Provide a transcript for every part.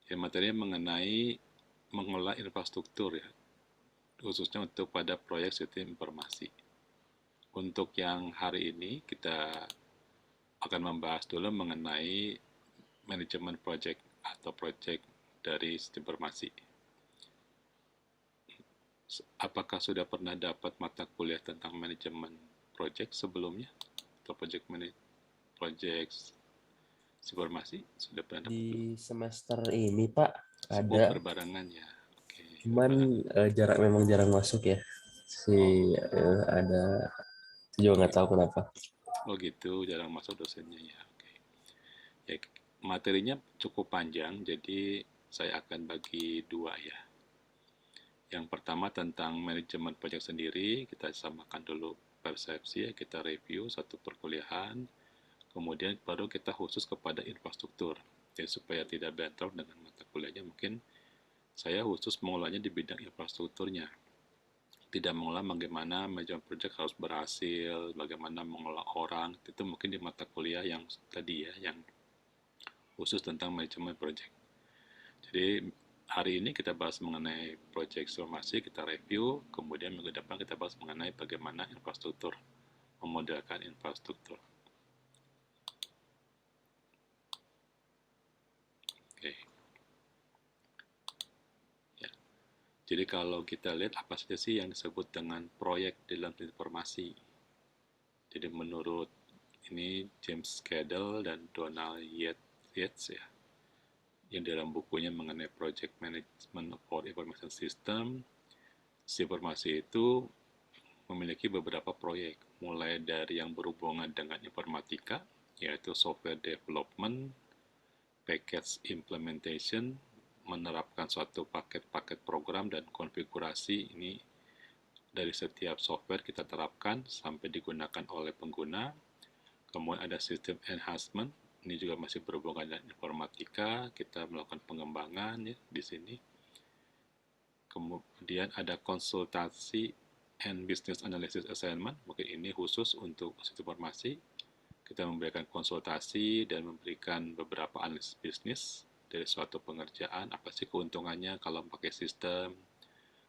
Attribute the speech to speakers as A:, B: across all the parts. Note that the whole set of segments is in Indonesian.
A: yang materinya mengenai mengelola infrastruktur ya, khususnya untuk pada proyek sistem informasi. Untuk yang hari ini kita akan membahas dulu mengenai manajemen project atau project dari sistem informasi. Apakah sudah pernah dapat mata kuliah tentang manajemen project sebelumnya atau project informasi sudah pernah dapat belum?
B: Di semester ini, Pak,
A: Oh,
B: ada,
A: berbarengan ya. Oke,
B: cuman
A: berbarengan.
B: memang jarang masuk ya. Si
A: Oh,
B: ada juga
A: oh
B: nggak
A: gitu.
B: tahu kenapa.
A: Oh gitu, jarang masuk dosennya ya. Oke. Ya, materinya cukup panjang, jadi saya akan bagi dua ya. Yang pertama tentang manajemen proyek sendiri, kita samakan dulu persepsi ya, kita review satu perkuliahan, kemudian baru kita khusus kepada infrastruktur. Jadi supaya tidak bentrok dengan mata kuliahnya, mungkin saya khusus mengolahnya di bidang infrastrukturnya. Tidak mengolah bagaimana manajemen proyek harus berhasil, bagaimana mengolah orang, itu mungkin di mata kuliah yang tadi ya, yang khusus tentang manajemen proyek. Jadi hari ini kita bahas mengenai proyek formasi, kita review, kemudian minggu depan kita bahas mengenai bagaimana infrastruktur, memodelkan infrastruktur. Oke, ya. Jadi kalau kita lihat apa saja sih yang disebut dengan proyek dalam informasi. Jadi menurut ini James Cadell dan Donald Yates ya, yang dalam bukunya mengenai Project Management for Information System, informasi itu memiliki beberapa proyek, mulai dari yang berhubungan dengan informatika, yaitu software development, package implementation, menerapkan suatu paket-paket program dan konfigurasi ini dari setiap software kita terapkan sampai digunakan oleh pengguna. Kemudian ada sistem enhancement, ini juga masih berhubungan dengan informatika, kita melakukan pengembangan ya di sini. Kemudian ada konsultasi and business analysis assignment, mungkin ini khusus untuk sistem informasi. Kita memberikan konsultasi dan memberikan beberapa analisis bisnis dari suatu pengerjaan, apa sih keuntungannya kalau pakai sistem,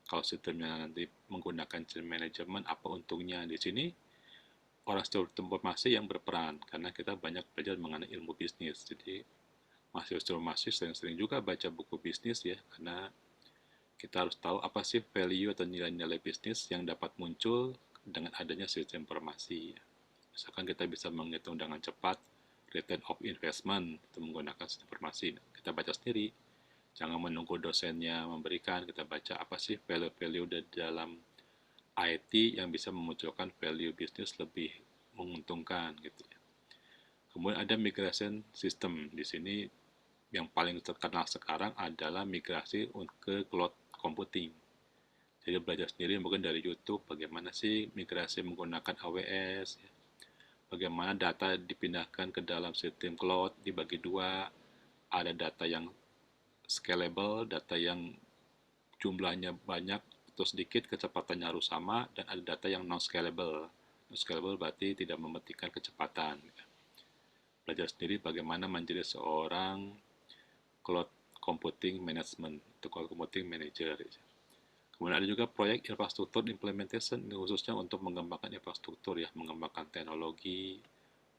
A: kalau sistemnya nanti menggunakan change management, apa untungnya di sini. Orang sistem informasi yang berperan, karena kita banyak belajar mengenai ilmu bisnis, jadi mahasiswa informasi sering-sering juga baca buku bisnis ya, karena kita harus tahu apa sih value atau nilai-nilai bisnis yang dapat muncul dengan adanya sistem informasi. Misalkan kita bisa menghitung dengan cepat return of investment itu menggunakan sistem informasi. Kita baca sendiri, jangan menunggu dosennya memberikan, kita baca apa sih value-value di dalam IT yang bisa memunculkan value bisnis lebih menguntungkan gitu ya. Kemudian ada migration system. Di sini yang paling terkenal sekarang adalah migrasi ke cloud computing. Jadi belajar sendiri mungkin dari YouTube bagaimana sih migrasi menggunakan AWS, ya. Bagaimana data dipindahkan ke dalam sistem cloud dibagi dua, ada data yang scalable, data yang jumlahnya banyak atau sedikit, kecepatannya harus sama, dan ada data yang non-scalable. Non-scalable berarti tidak memetikkan kecepatan. Belajar sendiri bagaimana menjadi seorang cloud computing management atau cloud computing manager. Kemudian ada juga proyek infrastruktur implementation, ini khususnya untuk mengembangkan infrastruktur ya, mengembangkan teknologi,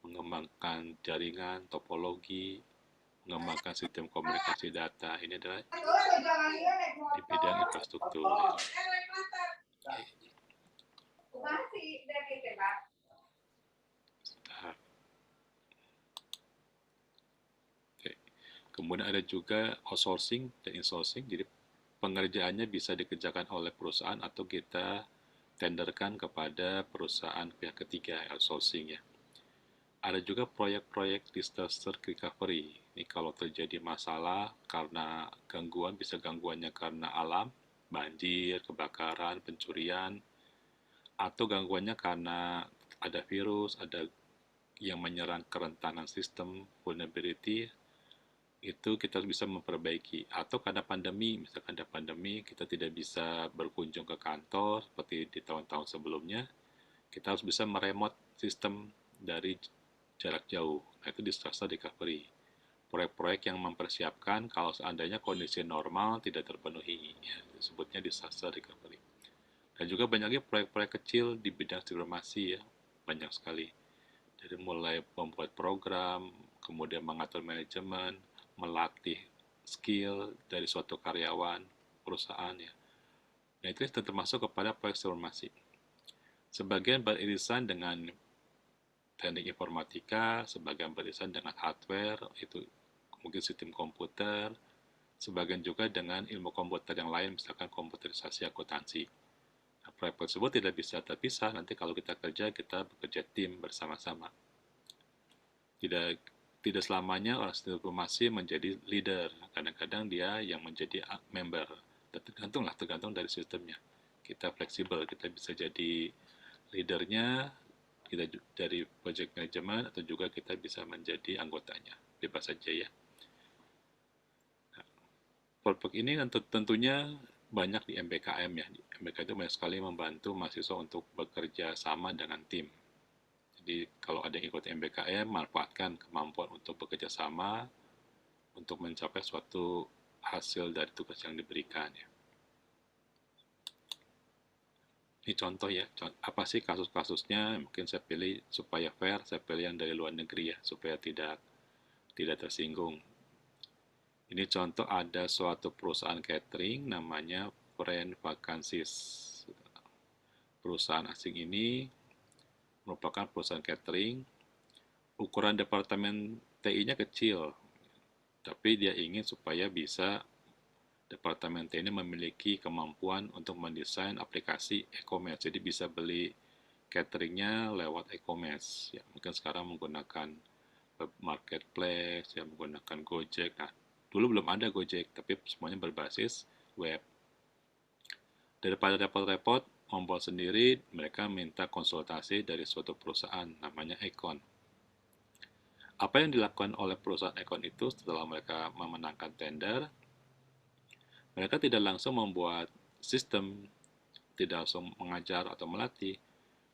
A: mengembangkan jaringan, topologi, mengembangkan sistem komunikasi data. Ini adalah di bidang infrastruktur ya. Oke, sebentar. Oke. Kemudian ada juga outsourcing dan insourcing, jadi pengerjaannya bisa dikerjakan oleh perusahaan atau kita tenderkan kepada perusahaan pihak ketiga outsourcing ya. Ada juga proyek-proyek disaster recovery. Ini kalau terjadi masalah karena gangguan, bisa gangguannya karena alam, banjir, kebakaran, pencurian, atau gangguannya karena ada virus, ada yang menyerang kerentanan sistem, vulnerability, itu kita bisa memperbaiki. Atau karena pandemi, misalkan ada pandemi, kita tidak bisa berkunjung ke kantor seperti di tahun-tahun sebelumnya, kita harus bisa meremote sistem dari jarak jauh. Nah, itu disaster recovery. proyek-proyek yang mempersiapkan kalau seandainya kondisi normal tidak terpenuhi, ya, disebutnya disaster recovery. Dan juga banyak lagi proyek-proyek kecil di bidang diplomasi ya, banyak sekali. Dari mulai membuat program, kemudian mengatur manajemen, melatih skill dari suatu karyawan perusahaan ya. Nah, itu termasuk kepada proyek diplomasi. Sebagian beririsan dengan teknik informatika, sebagian beririsan dengan hardware, itu mungkin sistem komputer, sebagian juga dengan ilmu komputer yang lain, misalkan komputerisasi akuntansi. Nah, proyek tersebut tidak bisa terpisah, nanti kalau kita bekerja tim bersama-sama. Tidak tidak selamanya orang sistem informasi menjadi leader, kadang-kadang dia yang menjadi member, tergantung dari sistemnya. Kita fleksibel, kita bisa jadi leadernya, kita dari project management, atau juga kita bisa menjadi anggotanya, bebas saja ya. Nah, proyek ini tentunya banyak di MBKM ya. Di MBKM itu banyak sekali membantu mahasiswa untuk bekerja sama dengan tim. Jadi kalau ada yang ikut MBKM, manfaatkan kemampuan untuk bekerja sama untuk mencapai suatu hasil dari tugas yang diberikan ya. Ini contoh ya, apa sih kasus-kasusnya? Mungkin saya pilih supaya fair, saya pilih yang dari luar negeri ya, supaya tidak tersinggung. Ini contoh ada suatu perusahaan catering namanya Friend Vacancies. Perusahaan asing ini merupakan perusahaan catering. Ukuran departemen TI-nya kecil, tapi dia ingin supaya bisa departemen TI ini memiliki kemampuan untuk mendesain aplikasi e-commerce. Jadi bisa beli cateringnya lewat e-commerce. Ya, mungkin sekarang menggunakan marketplace, ya menggunakan Gojek. Nah, dulu belum ada Gojek, tapi semuanya berbasis web. Daripada repot-repot membuat sendiri, mereka minta konsultasi dari suatu perusahaan namanya Econ. Apa yang dilakukan oleh perusahaan Econ itu setelah mereka memenangkan tender, mereka tidak langsung membuat sistem, tidak langsung mengajar atau melatih,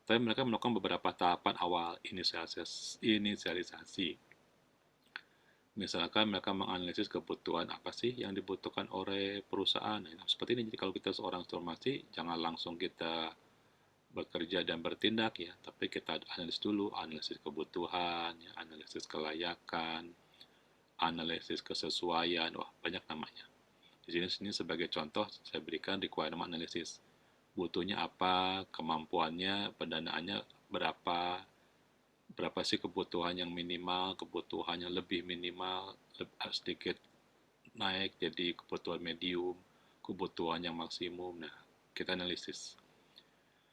A: tapi mereka melakukan beberapa tahapan awal inisialisasi. Misalkan mereka menganalisis kebutuhan apa sih yang dibutuhkan oleh perusahaan. Nah, seperti ini, jadi kalau kita seorang informasi, jangan langsung kita bekerja dan bertindak ya, tapi kita analisis dulu, analisis kebutuhan, ya, analisis kelayakan, analisis kesesuaian, wah banyak namanya. Di sini sebagai contoh saya berikan requirement analysis. Butuhnya apa, kemampuannya, pendanaannya berapa, berapa sih kebutuhan yang minimal, kebutuhan yang lebih minimal, sedikit naik jadi kebutuhan medium, kebutuhan yang maksimum. Nah, kita analisis.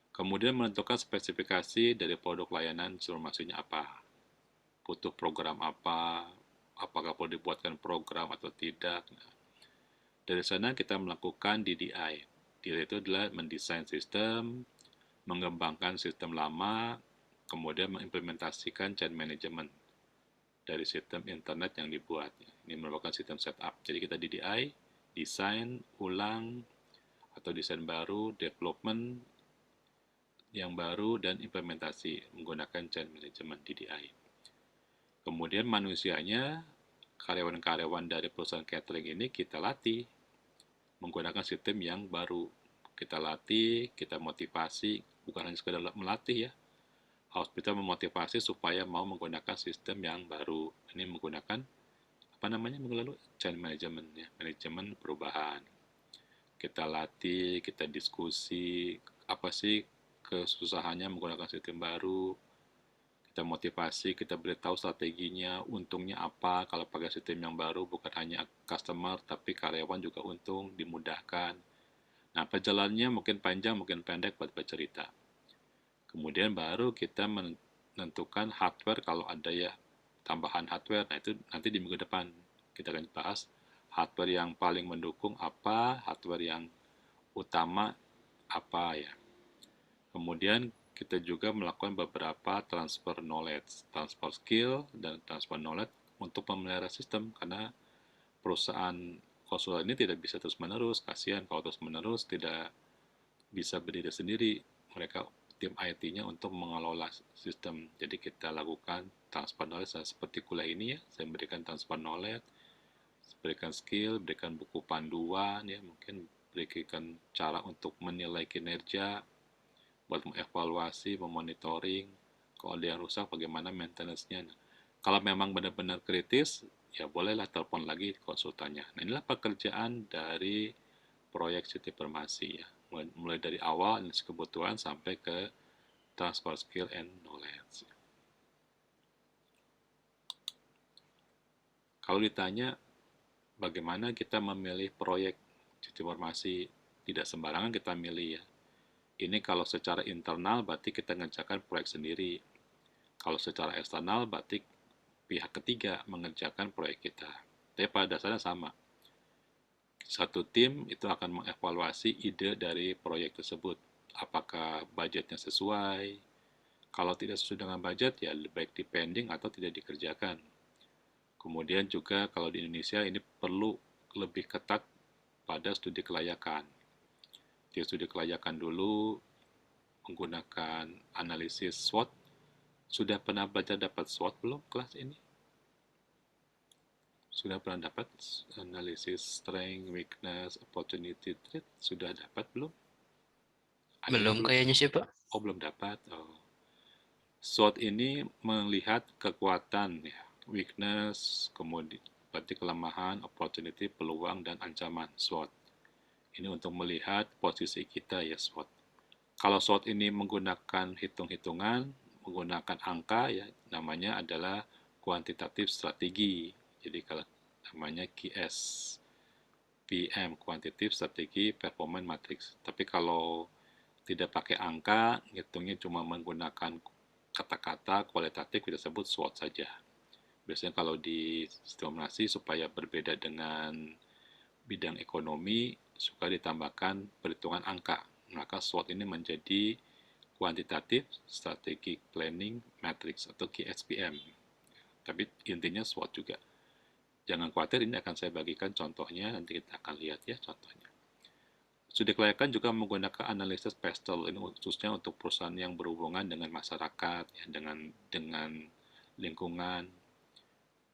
A: Kemudian menentukan spesifikasi dari produk layanan informasinya apa. Butuh program apa, apakah perlu dibuatkan program atau tidak. Nah, dari sana kita melakukan DDI. DDI itu adalah mendesain sistem, mengembangkan sistem lama, kemudian mengimplementasikan chain management dari sistem internet yang dibuat. Ini merupakan sistem setup. Jadi kita DDI, desain, ulang, atau desain baru, development yang baru, dan implementasi menggunakan chain management DDI. Kemudian manusianya, karyawan-karyawan dari perusahaan catering ini kita latih menggunakan sistem yang baru. Kita latih, kita motivasi, bukan hanya sekedar melatih ya, harus bisa memotivasi supaya mau menggunakan sistem yang baru. Ini menggunakan apa namanya minggu chain management ya, manajemen perubahan. Kita latih, kita diskusi, apa sih kesusahannya menggunakan sistem baru. Kita motivasi, kita beritahu strateginya, untungnya apa kalau pakai sistem yang baru, bukan hanya customer tapi karyawan juga untung, dimudahkan. Nah, perjalanannya mungkin panjang, mungkin pendek buat bercerita. Kemudian baru kita menentukan hardware kalau ada ya tambahan hardware. Nah, itu nanti di minggu depan kita akan bahas hardware yang paling mendukung apa, hardware yang utama apa ya. Kemudian kita juga melakukan beberapa transfer knowledge, transfer skill, dan transfer knowledge untuk memelihara sistem karena perusahaan konsultan ini tidak bisa terus-menerus, kasihan kalau terus-menerus tidak bisa berdiri sendiri. Mereka tim IT-nya untuk mengelola sistem. Jadi kita lakukan transfer knowledge seperti kuliah ini ya, saya memberikan transfer knowledge, berikan skill, berikan buku panduan, ya mungkin berikan cara untuk menilai kinerja, buat mengevaluasi, memonitoring, kalau ada yang rusak bagaimana maintenance-nya. Nah, kalau memang benar-benar kritis, ya bolehlah telepon lagi konsultannya. Nah, inilah pekerjaan dari proyek City Farmasi ya. Mulai dari awal analisis kebutuhan sampai ke transfer skill and knowledge. Kalau ditanya bagaimana kita memilih proyek City Farmasi, tidak sembarangan kita milih ya. Ini kalau secara internal berarti kita ngerjakan proyek sendiri. Kalau secara eksternal berarti pihak ketiga mengerjakan proyek kita. Tapi pada dasarnya sama. Satu tim itu akan mengevaluasi ide dari proyek tersebut. Apakah budgetnya sesuai? Kalau tidak sesuai dengan budget, ya lebih baik dipending atau tidak dikerjakan. Kemudian juga kalau di Indonesia ini perlu lebih ketat pada studi kelayakan. Di studi kelayakan dulu menggunakan analisis SWOT. Sudah pernah belajar dapat SWOT belum kelas ini? Sudah pernah dapat analisis strength, weakness, opportunity, threat? Sudah dapat belum? Ada yang
C: Belum
A: belum?
C: kayaknya sih, Pak.
A: Oh, belum dapat. Oh. SWOT ini melihat kekuatan, ya, weakness, kemudian berarti kelemahan, opportunity, peluang, dan ancaman SWOT. Ini untuk melihat posisi kita ya SWOT. Kalau SWOT ini menggunakan hitung-hitungan, menggunakan angka ya, namanya adalah kuantitatif strategi. Jadi kalau namanya QS, PM, Quantitative Strategy Performance Matrix. Tapi kalau tidak pakai angka, ngitungnya cuma menggunakan kata-kata kualitatif, kita sebut SWOT saja. Biasanya kalau di stimulasi supaya berbeda dengan bidang ekonomi, suka ditambahkan perhitungan angka. Maka SWOT ini menjadi Quantitative Strategic Planning Matrix atau QSPM. Tapi intinya SWOT juga. Jangan khawatir, ini akan saya bagikan contohnya, nanti kita akan lihat ya contohnya. Studi kelayakan juga menggunakan analisis PESTEL, ini khususnya untuk perusahaan yang berhubungan dengan masyarakat, ya, dengan lingkungan.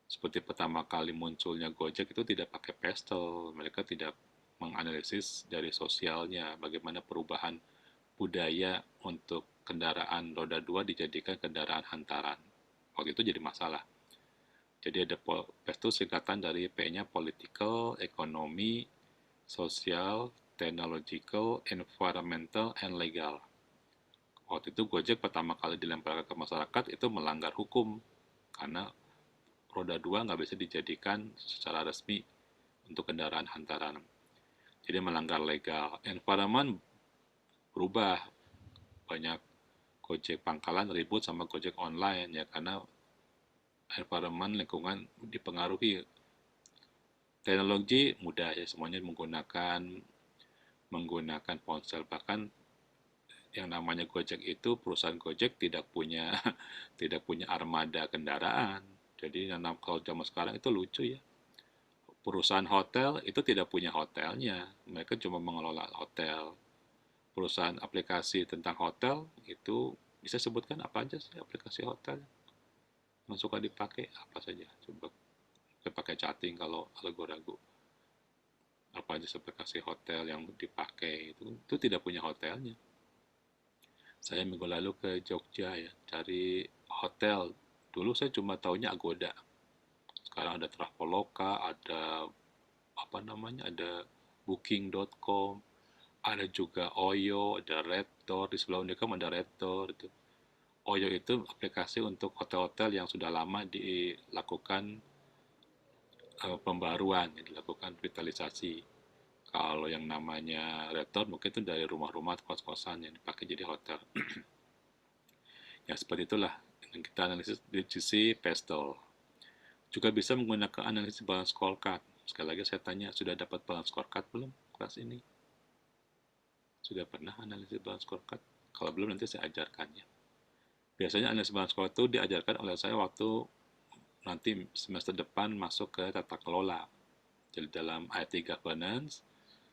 A: Seperti pertama kali munculnya Gojek itu tidak pakai PESTEL, mereka tidak menganalisis dari sosialnya, bagaimana perubahan budaya untuk kendaraan roda 2 dijadikan kendaraan hantaran. Waktu itu jadi masalah. Jadi ada PES itu singkatan dari P-nya political, ekonomi, sosial, technological, environmental, and legal. Waktu itu Gojek pertama kali dilemparkan ke masyarakat itu melanggar hukum karena roda 2 nggak bisa dijadikan secara resmi untuk kendaraan hantaran. Jadi melanggar legal. Environment berubah. Banyak Gojek pangkalan ribut sama Gojek online ya karena environment lingkungan dipengaruhi. Teknologi mudah ya, semuanya menggunakan ponsel. Bahkan yang namanya Gojek itu perusahaan Gojek tidak punya tidak punya armada kendaraan. Jadi kalau zaman sekarang itu lucu ya. Perusahaan hotel itu tidak punya hotelnya, mereka cuma mengelola hotel. Perusahaan aplikasi tentang hotel itu bisa sebutkan apa aja sih aplikasi hotel yang suka dipakai apa saja? Coba saya pakai chatting kalau ragu-ragu. Apa aja aplikasi hotel yang dipakai itu tidak punya hotelnya. Saya minggu lalu ke Jogja ya, cari hotel. Dulu saya cuma taunya Agoda. Sekarang ada Traveloka, ada apa namanya, ada booking.com, ada juga Oyo, ada Reddoor, di sebelah Unicom ada Reddoor itu. Oyo itu aplikasi untuk hotel-hotel yang sudah lama dilakukan pembaruan, dilakukan revitalisasi. Kalau yang namanya Reddoor mungkin itu dari rumah-rumah kos-kosan yang dipakai jadi hotel. Ya seperti itulah yang kita analisis di sisi PESTEL. Juga bisa menggunakan analisis balance scorecard. Sekali lagi saya tanya, sudah dapat balance scorecard belum kelas ini? Sudah pernah analisis balance scorecard? Kalau belum nanti saya ajarkan ya. Biasanya analisis balance scorecard itu diajarkan oleh saya waktu nanti semester depan masuk ke tata kelola. Jadi dalam IT governance,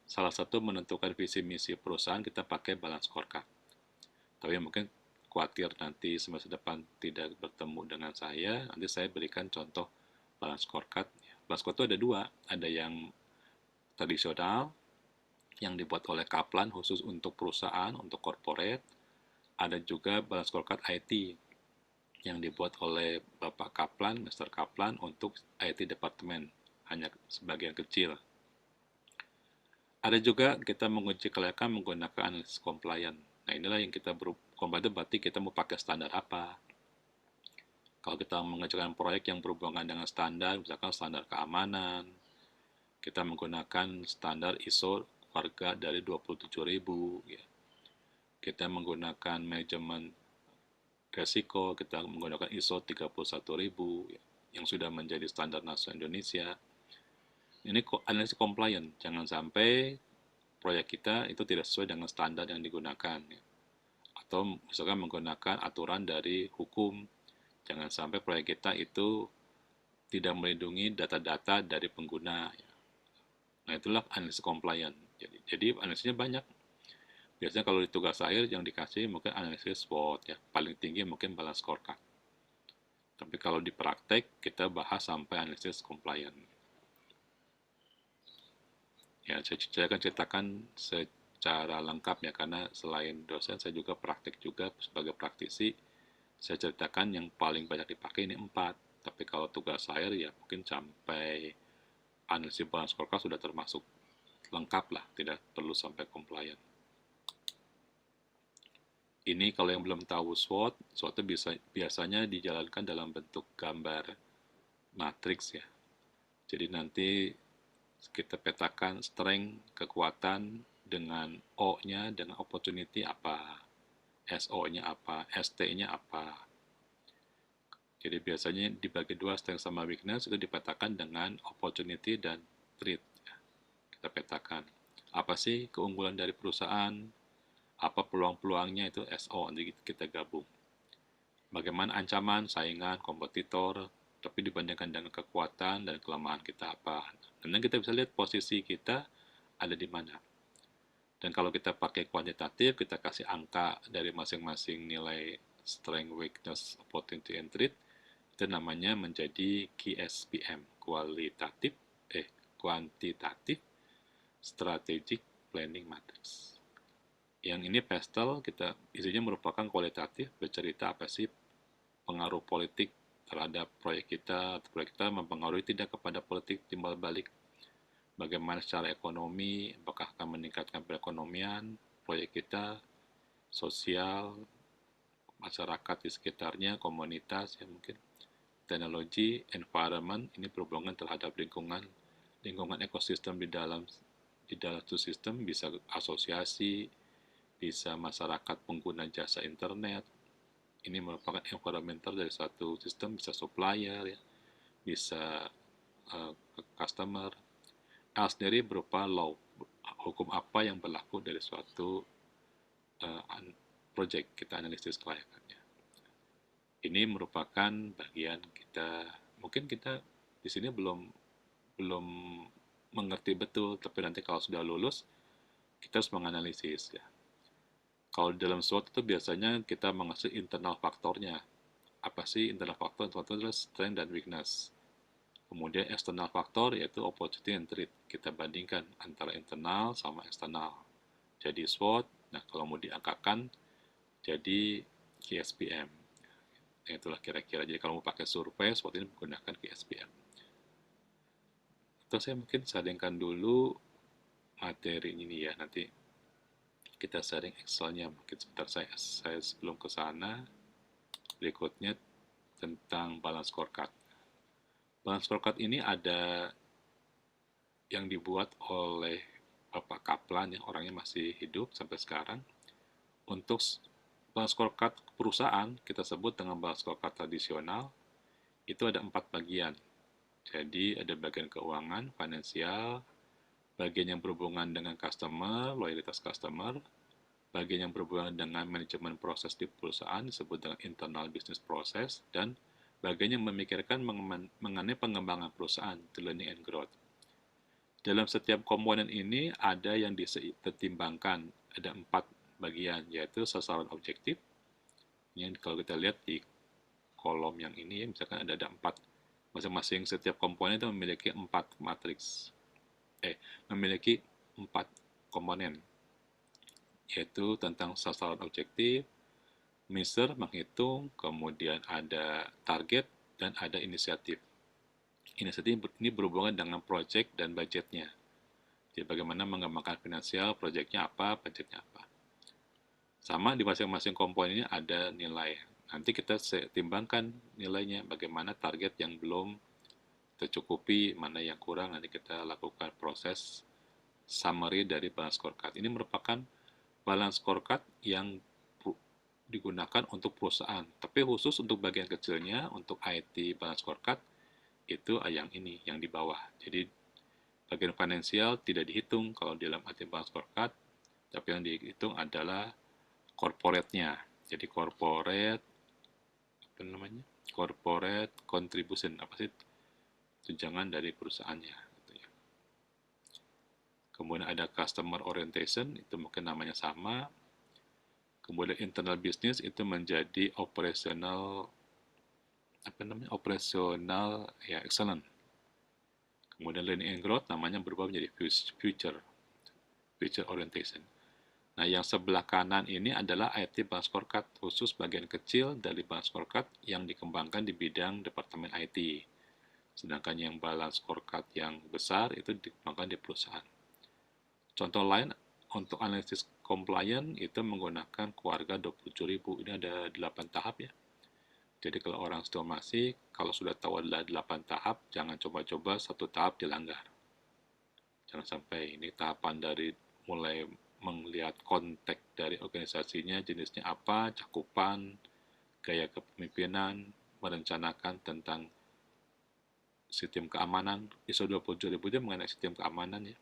A: salah satu menentukan visi misi perusahaan kita pakai balance scorecard. Tapi mungkin khawatir nanti semester depan tidak bertemu dengan saya, nanti saya berikan contoh balance scorecard. balance scorecard itu ada dua, ada yang tradisional yang dibuat oleh Kaplan khusus untuk perusahaan, untuk corporate, ada juga balance scorecard IT yang dibuat oleh Bapak Kaplan, Mr. Kaplan untuk IT departemen, hanya sebagian kecil. Ada juga kita menguji kelayakan menggunakan analisis compliant. Nah, inilah yang kita compliant berarti kita mau pakai standar apa. Kalau kita mengerjakan proyek yang berhubungan dengan standar, misalkan standar keamanan, kita menggunakan standar ISO warga dari 27.000, ya. Kita menggunakan manajemen resiko, kita menggunakan ISO 31.000, ya, yang sudah menjadi standar nasional Indonesia. Ini analisis compliant, jangan sampai proyek kita itu tidak sesuai dengan standar yang digunakan, ya. Atau misalkan menggunakan aturan dari hukum, jangan sampai proyek kita itu tidak melindungi data-data dari pengguna, ya. Nah, itulah analisis compliant. Jadi analisisnya banyak. Biasanya kalau di tugas akhir yang dikasih mungkin analisis SWOT, ya. Paling tinggi mungkin balance scorecard. Tapi kalau di praktek kita bahas sampai analisis compliant. Ya, saya akan ceritakan secara lengkap ya, karena selain dosen saya juga praktek juga sebagai praktisi. Saya ceritakan yang paling banyak dipakai ini 4. Tapi kalau tugas akhir ya mungkin sampai analisis balance scorecard sudah termasuk lengkap lah, tidak perlu sampai compliant. Ini kalau yang belum tahu SWOT, SWOT itu biasanya dijalankan dalam bentuk gambar matriks ya. Jadi nanti kita petakan strength, kekuatan, dengan O-nya, dengan opportunity apa, SO-nya apa, ST-nya apa. Jadi biasanya dibagi dua, strength sama weakness, itu dipetakan dengan opportunity dan threat. Kita petakan. Apa sih keunggulan dari perusahaan, apa peluang-peluangnya, itu SO, nanti kita gabung. Bagaimana ancaman, saingan, kompetitor, tapi dibandingkan dengan kekuatan dan kelemahan kita apa. Dan kita bisa lihat posisi kita ada di mana. Dan kalau kita pakai kuantitatif, kita kasih angka dari masing-masing nilai strength, weakness, opportunity, and threat, itu namanya menjadi QSPM, kuantitatif strategic planning matrix. Yang ini pastel, kita isinya merupakan kualitatif, bercerita apa sih pengaruh politik terhadap proyek kita, atau proyek kita mempengaruhi tidak kepada politik timbal balik, bagaimana secara ekonomi, apakah akan meningkatkan perekonomian proyek kita, sosial, masyarakat di sekitarnya, komunitas, ya mungkin teknologi, environment, ini berhubungan terhadap lingkungan ekosistem di dalam itu sistem, bisa asosiasi, bisa masyarakat pengguna jasa internet. Ini merupakan environmental dari suatu sistem, bisa supplier, ya, bisa customer. L sendiri berupa law, hukum apa yang berlaku dari suatu project, kita analisis kelayakannya. Ini merupakan bagian kita, mungkin kita di sini belum mengerti betul, tapi nanti kalau sudah lulus, kita harus menganalisis ya. Kalau dalam SWOT itu biasanya kita mengasih internal faktornya. Apa sih internal faktor? Internal faktor adalah strength dan weakness. Kemudian external faktor yaitu opportunity and threat. Kita bandingkan antara internal sama eksternal. Jadi SWOT, nah kalau mau diangkakan jadi KSPM. Nah, itulah kira-kira. Jadi kalau mau pakai survei, SWOT ini menggunakan KSPM. Atau saya mungkin sharingkan dulu materi ini ya, nanti kita sharing Excel-nya. Mungkin sebentar saya sebelum ke sana, berikutnya tentang balance scorecard. Balance scorecard ini ada yang dibuat oleh Bapak Kaplan, yang orangnya masih hidup sampai sekarang. Untuk balance scorecard perusahaan, kita sebut dengan balance scorecard tradisional, itu ada 4 bagian. Jadi ada bagian keuangan, finansial, bagian yang berhubungan dengan customer, loyalitas customer, bagian yang berhubungan dengan manajemen proses di perusahaan disebut dengan internal business process, dan bagian yang memikirkan mengenai pengembangan perusahaan, learning and growth. Dalam setiap komponen ini ada yang dipertimbangkan, ada 4 bagian, yaitu sasaran objektif. Yang kalau kita lihat di kolom yang ini, misalkan ada 4 Masing-masing setiap komponen itu memiliki 4 matriks. Memiliki 4 komponen, yaitu tentang sasaran objektif, measure, menghitung, kemudian ada target, dan ada inisiatif. Inisiatif ini berhubungan dengan project dan budgetnya. Jadi bagaimana mengembangkan finansial, projectnya apa, budgetnya apa. Sama di masing-masing komponennya ada nilai. Nanti kita timbangkan nilainya, bagaimana target yang belum tercukupi, mana yang kurang, nanti kita lakukan proses summary dari balance scorecard. Ini merupakan balance scorecard yang digunakan untuk perusahaan, tapi khusus untuk bagian kecilnya, untuk IT balance scorecard, itu yang ini, yang di bawah. Jadi bagian finansial tidak dihitung kalau dalam IT balance scorecard, tapi yang dihitung adalah corporate-nya. Jadi corporate apa namanya? Corporate contribution, apa sih? Tunjangan dari perusahaannya gitu ya. Kemudian ada customer orientation, itu mungkin namanya sama. Kemudian internal business itu menjadi operational apa namanya? Operational ya excellent. Kemudian learning and growth namanya berubah menjadi future orientation. Nah, yang sebelah kanan ini adalah IT balance scorecard, khusus bagian kecil dari balance scorecard yang dikembangkan di bidang departemen IT. Sedangkan yang balance scorecard yang besar itu dikembangkan di perusahaan. Contoh lain, untuk analisis compliance itu menggunakan keluarga 27.000. Ini ada 8 tahap ya. Jadi kalau orang masih, kalau sudah tahu adalah 8 tahap, jangan coba-coba satu tahap dilanggar. Jangan sampai ini tahapan dari mulai melihat konteks dari organisasinya, jenisnya apa, cakupan, gaya kepemimpinan, merencanakan tentang sistem keamanan. ISO 27000 itu mengenai sistem keamanan ya.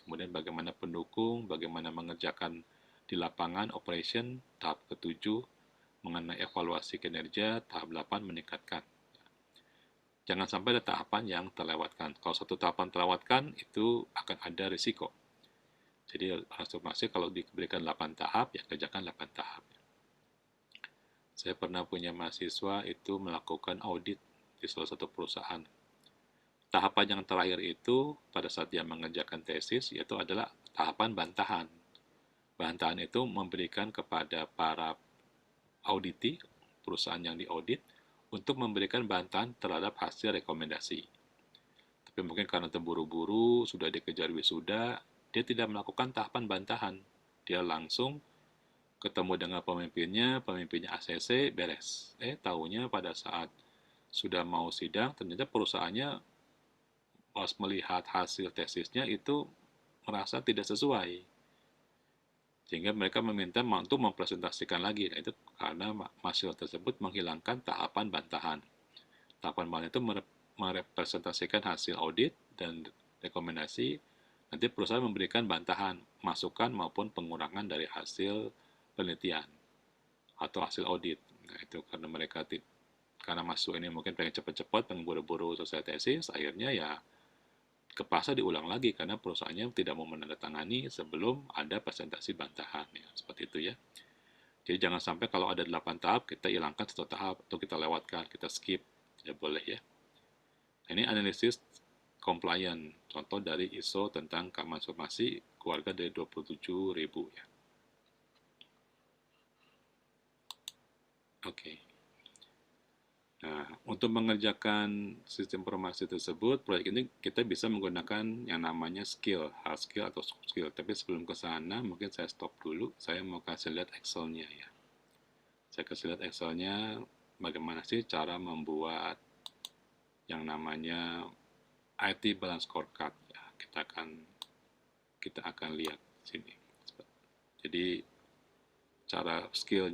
A: Kemudian bagaimana pendukung, bagaimana mengerjakan di lapangan, operation, tahap ke-7, mengenai evaluasi kinerja, tahap 8 meningkatkan. Jangan sampai ada tahapan yang terlewatkan. Kalau satu tahapan terlewatkan, itu akan ada risiko. Jadi transformasi kalau diberikan 8 tahap, ya kerjakan 8 tahap. Saya pernah punya mahasiswa itu melakukan audit di salah satu perusahaan. Tahapan yang terakhir itu pada saat dia mengerjakan tesis, yaitu adalah tahapan bantahan. Bantahan itu memberikan kepada para auditi, perusahaan yang diaudit, untuk memberikan bantahan terhadap hasil rekomendasi. Tapi mungkin karena terburu-buru, sudah dikejar wisuda, dia tidak melakukan tahapan bantahan. Dia langsung ketemu dengan pemimpinnya ACC, beres. Tahunya pada saat sudah mau sidang, ternyata perusahaannya pas melihat hasil tesisnya itu merasa tidak sesuai. Sehingga mereka meminta untuk mempresentasikan lagi. Nah, itu karena hasil tersebut menghilangkan tahapan bantahan. Tahapan bantahan itu merepresentasikan hasil audit dan rekomendasi. Nanti perusahaan memberikan bantahan, masukan maupun pengurangan dari hasil penelitian atau hasil audit. Nah, itu karena mereka karena masuk ini mungkin pengen cepat-cepat, pengen buru-buru selesai tesis, akhirnya ya kepaksa diulang lagi karena perusahaannya tidak mau menandatangani sebelum ada presentasi bantahan. Ya, seperti itu ya. Jadi jangan sampai kalau ada 8 tahap, kita hilangkan satu tahap atau kita lewatkan, kita skip. Tidak boleh ya. Ini analisis compliance, contoh dari ISO tentang transformasi keluarga dari 27.000 ya. Oke. Nah, untuk mengerjakan sistem informasi tersebut, proyek ini kita bisa menggunakan yang namanya hard skill atau soft skill. Tapi sebelum ke sana, mungkin saya stop dulu. Saya mau kasih lihat Excel-nya ya. Saya kasih lihat Excel-nya, bagaimana sih cara membuat yang namanya IT balance scorecard. Ya, kita akan lihat sini. Jadi cara skill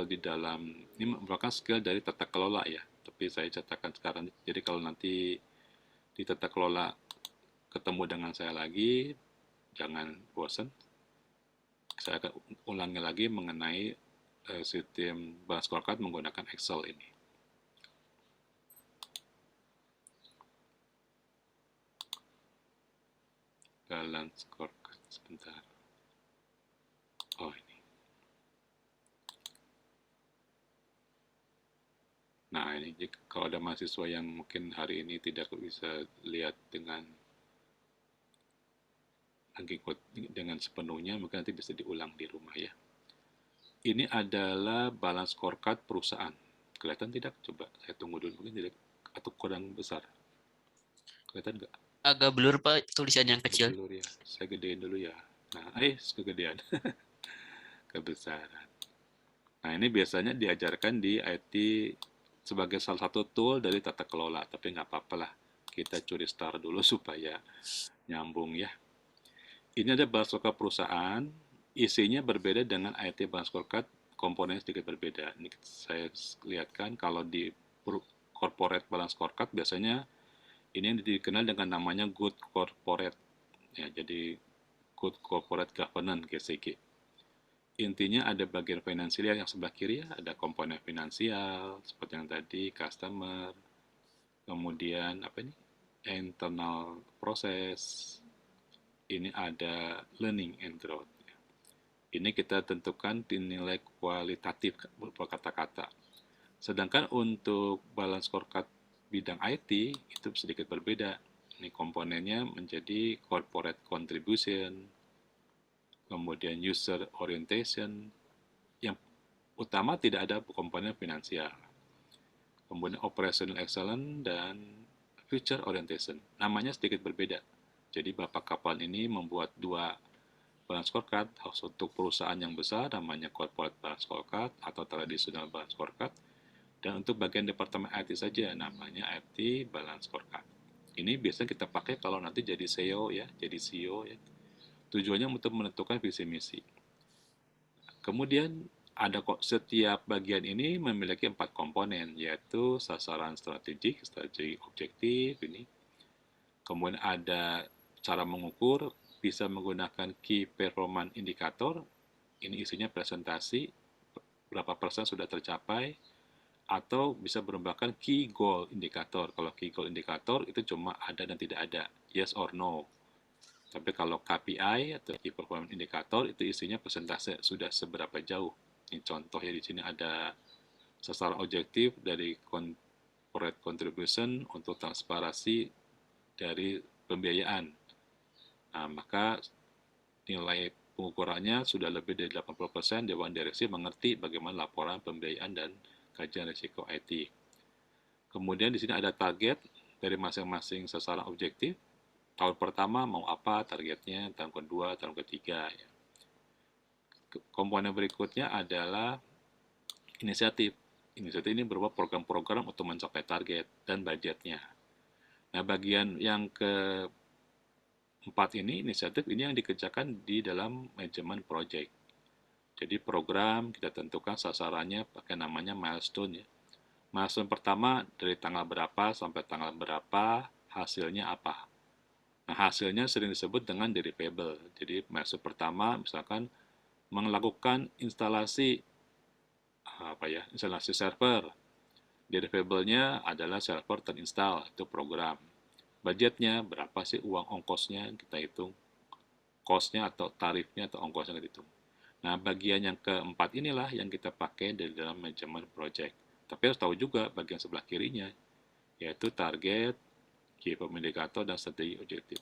A: di dalam ini merupakan skill dari tata kelola ya, tapi saya catatkan sekarang. Jadi kalau nanti di tata kelola ketemu dengan saya lagi, jangan bosan. Saya akan ulangi lagi mengenai sistem balance scorecard menggunakan Excel ini. Balance scorecard sebentar. Oh ini. Nah, ini kalau ada mahasiswa yang mungkin hari ini tidak bisa lihat dengan sepenuhnya, mungkin nanti bisa diulang di rumah ya. Ini adalah balance scorecard perusahaan. Kelihatan tidak? Coba saya tunggu dulu, mungkin tidak atau kurang besar. Kelihatan nggak?
C: Agak blur Pak, tulisan yang kecil.
A: Blur ya. Saya gedein dulu ya. Nah, kegedean. Kebesaran. Nah, ini biasanya diajarkan di IT sebagai salah satu tool dari tata kelola, tapi nggak apa-apa lah. Kita curi start dulu supaya nyambung ya. Ini ada balance scorecard perusahaan, isinya berbeda dengan IT balance scorecard, komponennya sedikit berbeda. Ini saya lihatkan kalau di corporate balance scorecard biasanya ini yang dikenal dengan namanya good corporate. Ya, jadi good corporate governance GCG. Intinya ada bagian finansial yang sebelah kiri ya, ada komponen finansial seperti yang tadi customer, kemudian apa ini internal proses, ini ada learning and growth. Ini kita tentukan di nilai kualitatif berupa kata-kata. Sedangkan untuk balance scorecard bidang IT itu sedikit berbeda. Ini komponennya menjadi corporate contribution, kemudian user orientation, yang utama tidak ada komponen finansial. Kemudian operational excellence dan future orientation. Namanya sedikit berbeda. Jadi Bapak Kaplan ini membuat dua balance scorecard harus untuk perusahaan yang besar namanya corporate balance scorecard atau traditional balance scorecard, dan untuk bagian departemen IT saja namanya IT balance scorecard. Ini biasanya kita pakai kalau nanti jadi CEO ya, jadi CEO ya. Tujuannya untuk menentukan visi misi. Kemudian ada kok setiap bagian ini memiliki 4 komponen, yaitu sasaran strategik, strategi objektif ini. Kemudian ada cara mengukur, bisa menggunakan key performance indicator. Ini isinya presentasi, berapa persen sudah tercapai, atau bisa berembahkan key goal indicator. Kalau key goal indicator itu cuma ada dan tidak ada, yes or no. Tapi kalau KPI atau key performance indicator itu isinya persentase sudah seberapa jauh. Ini contohnya di sini ada sasaran objektif dari corporate contribution untuk transparansi dari pembiayaan. Nah, maka nilai pengukurannya sudah lebih dari 80%, Dewan Direksi mengerti bagaimana laporan pembiayaan dan kajian risiko IT. Kemudian di sini ada target dari masing-masing sasaran objektif. Tahun pertama mau apa targetnya, tahun kedua, tahun ketiga. Komponen berikutnya adalah inisiatif. Inisiatif ini berupa program-program untuk mencapai target dan budgetnya. Nah, bagian yang keempat ini, inisiatif ini yang dikerjakan di dalam manajemen project. Jadi program kita tentukan sasarannya pakai namanya milestone ya. Milestone pertama dari tanggal berapa sampai tanggal berapa, hasilnya apa. Nah, hasilnya sering disebut dengan deliverable. Jadi milestone pertama misalkan melakukan instalasi instalasi server. Deliverable-nya adalah server terinstall, itu program. Budgetnya berapa sih uang ongkosnya kita hitung. Cost-nya atau tarifnya atau ongkosnya kita hitung. Nah, bagian yang keempat inilah yang kita pakai dari dalam manajemen project. Tapi harus tahu juga bagian sebelah kirinya, yaitu target, key performance indicator, dan strategi objektif.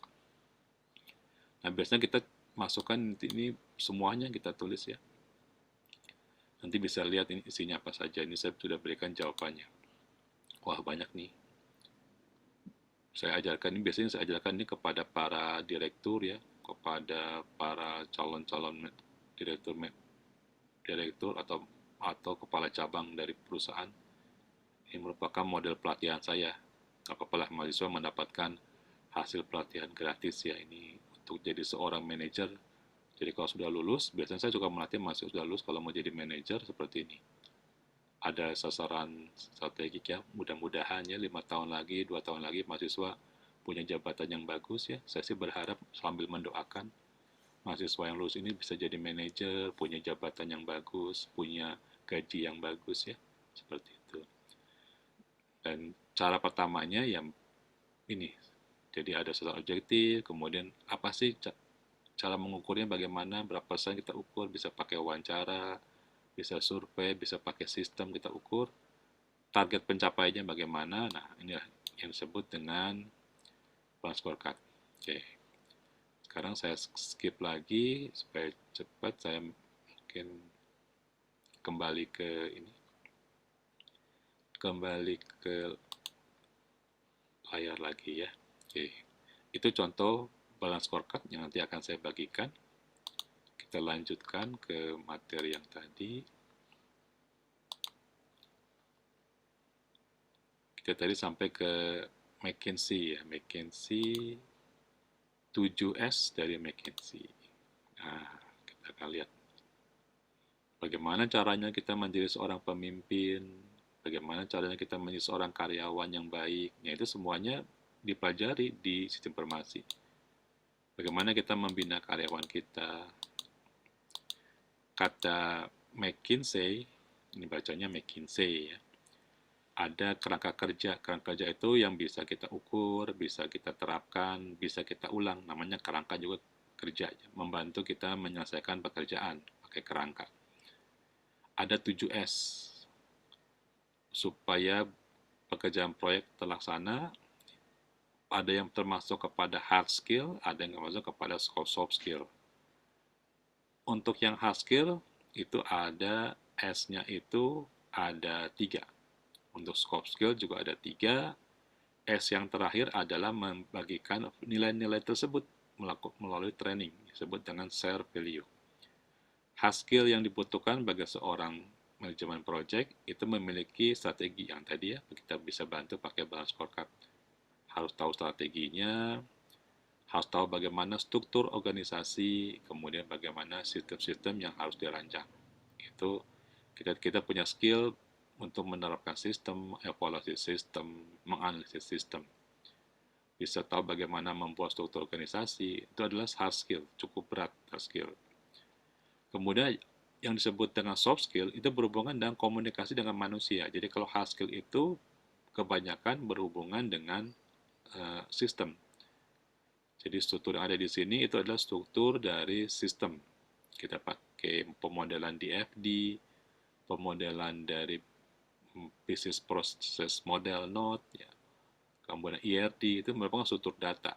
A: Nah, biasanya kita masukkan ini semuanya kita tulis ya. Nanti bisa lihat ini isinya apa saja. Ini saya sudah berikan jawabannya. Wah, banyak nih. Biasanya saya ajarkan ini kepada para direktur ya, kepada para calon-calon direktur atau kepala cabang dari perusahaan. Ini merupakan model pelatihan saya. Apabila mahasiswa mendapatkan hasil pelatihan gratis ya, ini untuk jadi seorang manajer. Jadi kalau sudah lulus, biasanya saya juga melatih mahasiswa sudah lulus kalau mau jadi manajer seperti ini. Ada sasaran strategik ya, mudah-mudahan ya 5 tahun lagi, 2 tahun lagi mahasiswa punya jabatan yang bagus ya. Saya sih berharap sambil mendoakan mahasiswa yang lulus ini bisa jadi manajer, punya jabatan yang bagus, punya gaji yang bagus ya, seperti itu. Dan cara pertamanya yang ini, jadi ada sasaran objektif, kemudian apa sih cara mengukurnya, bagaimana, berapa persen kita ukur, bisa pakai wawancara, bisa survei, bisa pakai sistem kita ukur. target pencapaiannya bagaimana. Nah, inilah yang disebut dengan balance scorecard. Oke. Sekarang saya skip lagi supaya cepat. Saya mungkin kembali ke layar lagi ya. Oke. Itu contoh balance scorecard yang nanti akan saya bagikan. Kita lanjutkan ke materi yang tadi. Kita tadi sampai ke McKinsey ya. McKinsey 7S dari McKinsey. Nah, kita akan lihat bagaimana caranya kita menjadi seorang pemimpin, bagaimana caranya kita menjadi seorang karyawan yang baik. Nah, itu semuanya dipelajari di sistem informasi. Bagaimana kita membina karyawan kita. Kata McKinsey, ini bacanya McKinsey ya, ada kerangka kerja. Kerangka kerja itu yang bisa kita ukur, bisa kita terapkan, bisa kita ulang. Namanya kerangka juga kerja, membantu kita menyelesaikan pekerjaan pakai kerangka. Ada 7S, supaya pekerjaan proyek terlaksana. Ada yang termasuk kepada hard skill, ada yang termasuk kepada soft skill. Untuk yang hard skill, itu ada S-nya itu ada 3. Untuk soft skill juga ada 3. S yang terakhir adalah membagikan nilai-nilai tersebut melalui training, disebut dengan share value. Hard skill yang dibutuhkan bagi seorang manajemen project itu memiliki strategi yang tadi ya, kita bisa bantu pakai balance scorecard. Harus tahu strateginya, harus tahu bagaimana struktur organisasi, kemudian bagaimana sistem-sistem yang harus dirancang. Itu kita punya skill untuk menerapkan sistem, evaluasi sistem, menganalisis sistem. Bisa tahu bagaimana membuat struktur organisasi, itu adalah hard skill, cukup berat hard skill. Kemudian yang disebut dengan soft skill itu berhubungan dengan komunikasi dengan manusia. Jadi kalau hard skill itu kebanyakan berhubungan dengan sistem. Jadi struktur yang ada di sini itu adalah struktur dari sistem. Kita pakai pemodelan DFD, pemodelan dari business process model node, ya. Kemudian ERD itu merupakan struktur data,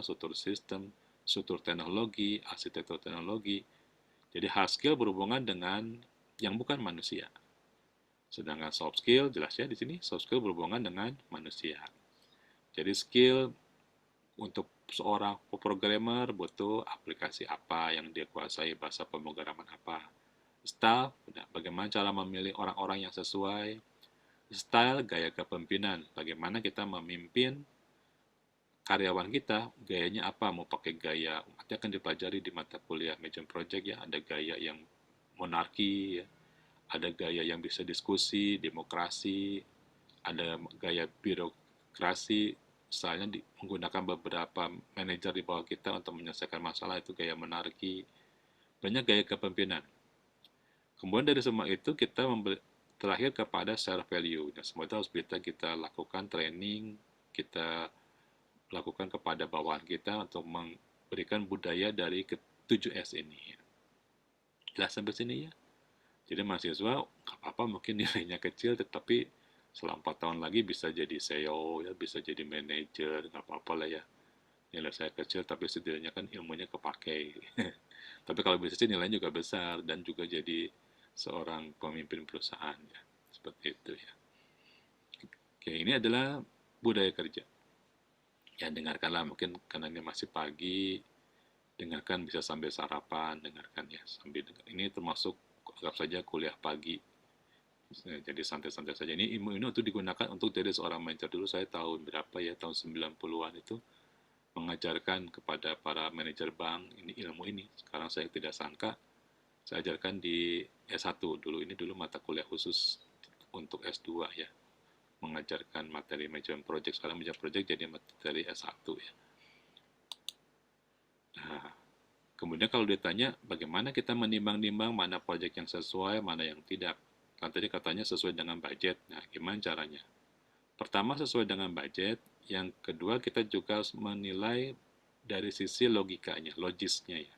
A: struktur sistem, struktur teknologi, arsitektur teknologi. Jadi hard skill berhubungan dengan yang bukan manusia. Sedangkan soft skill, jelas ya di sini, soft skill berhubungan dengan manusia. Jadi skill untuk seorang programmer butuh aplikasi apa yang dia kuasai, bahasa pemrograman apa. Staff, bagaimana cara memilih orang-orang yang sesuai. Style, gaya kepemimpinan, bagaimana kita memimpin karyawan kita, gayanya apa, mau pakai gaya, nanti akan dipelajari di mata kuliah management project ya, ada gaya yang monarki, ya. Ada gaya yang bisa diskusi, demokrasi, ada gaya birokrasi, misalnya menggunakan beberapa manajer di bawah kita untuk menyelesaikan masalah, itu gaya monarki, banyak gaya kepemimpinan. Kemudian dari semua itu kita terakhir kepada share value. Dan semua itu harus kita lakukan training, kita lakukan kepada bawahan kita untuk memberikan budaya dari ke-7S ini. Jelas sampai sini ya? Jadi mahasiswa, apa mungkin nilainya kecil, tetapi selama 4 tahun lagi bisa jadi CEO, ya, bisa jadi manajer, nggak apa-apa lah ya. Nilai saya kecil, tapi setidaknya kan ilmunya kepakai. Tapi kalau bisa sih nilainya juga besar, dan juga jadi seorang pemimpin perusahaan, ya. Seperti itu ya. Oke, ini adalah budaya kerja. Ya, dengarkanlah, mungkin karena ini masih pagi, dengarkan bisa sambil sarapan, dengarkan ya, sambil dengar. Ini termasuk anggap saja kuliah pagi. Jadi santai-santai saja. Ini ilmu ini untuk digunakan untuk jadi seorang manajer. Dulu saya tahun berapa ya, tahun 90-an itu mengajarkan kepada para manajer bank ini ilmu ini. Sekarang saya tidak sangka saya ajarkan di S1 dulu. Ini dulu mata kuliah khusus untuk S2 ya. Mengajarkan materi manajemen project, sekarang manajemen project jadi materi S1 ya. Nah, kemudian kalau ditanya bagaimana kita menimbang-nimbang mana proyek yang sesuai, mana yang tidak. Kan tadi katanya sesuai dengan budget. Nah, gimana caranya? Pertama sesuai dengan budget, yang kedua kita juga harus menilai dari sisi logikanya, logisnya ya.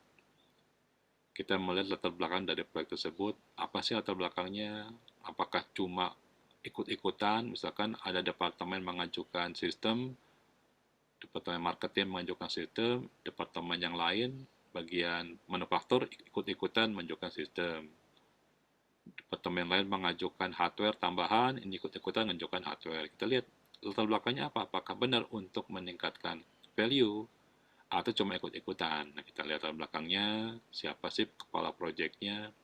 A: Kita melihat latar belakang dari proyek tersebut, apa sih latar belakangnya, apakah cuma ikut-ikutan, misalkan ada departemen mengajukan sistem, departemen marketing mengajukan sistem, departemen yang lain, bagian manufaktur ikut-ikutan mengajukan sistem. Departemen lain mengajukan hardware tambahan, ini ikut-ikutan mengajukan hardware. Kita lihat latar belakangnya apa, apakah benar untuk meningkatkan value atau cuma ikut-ikutan. Nah, kita lihat latar belakangnya, siapa sih kepala proyeknya.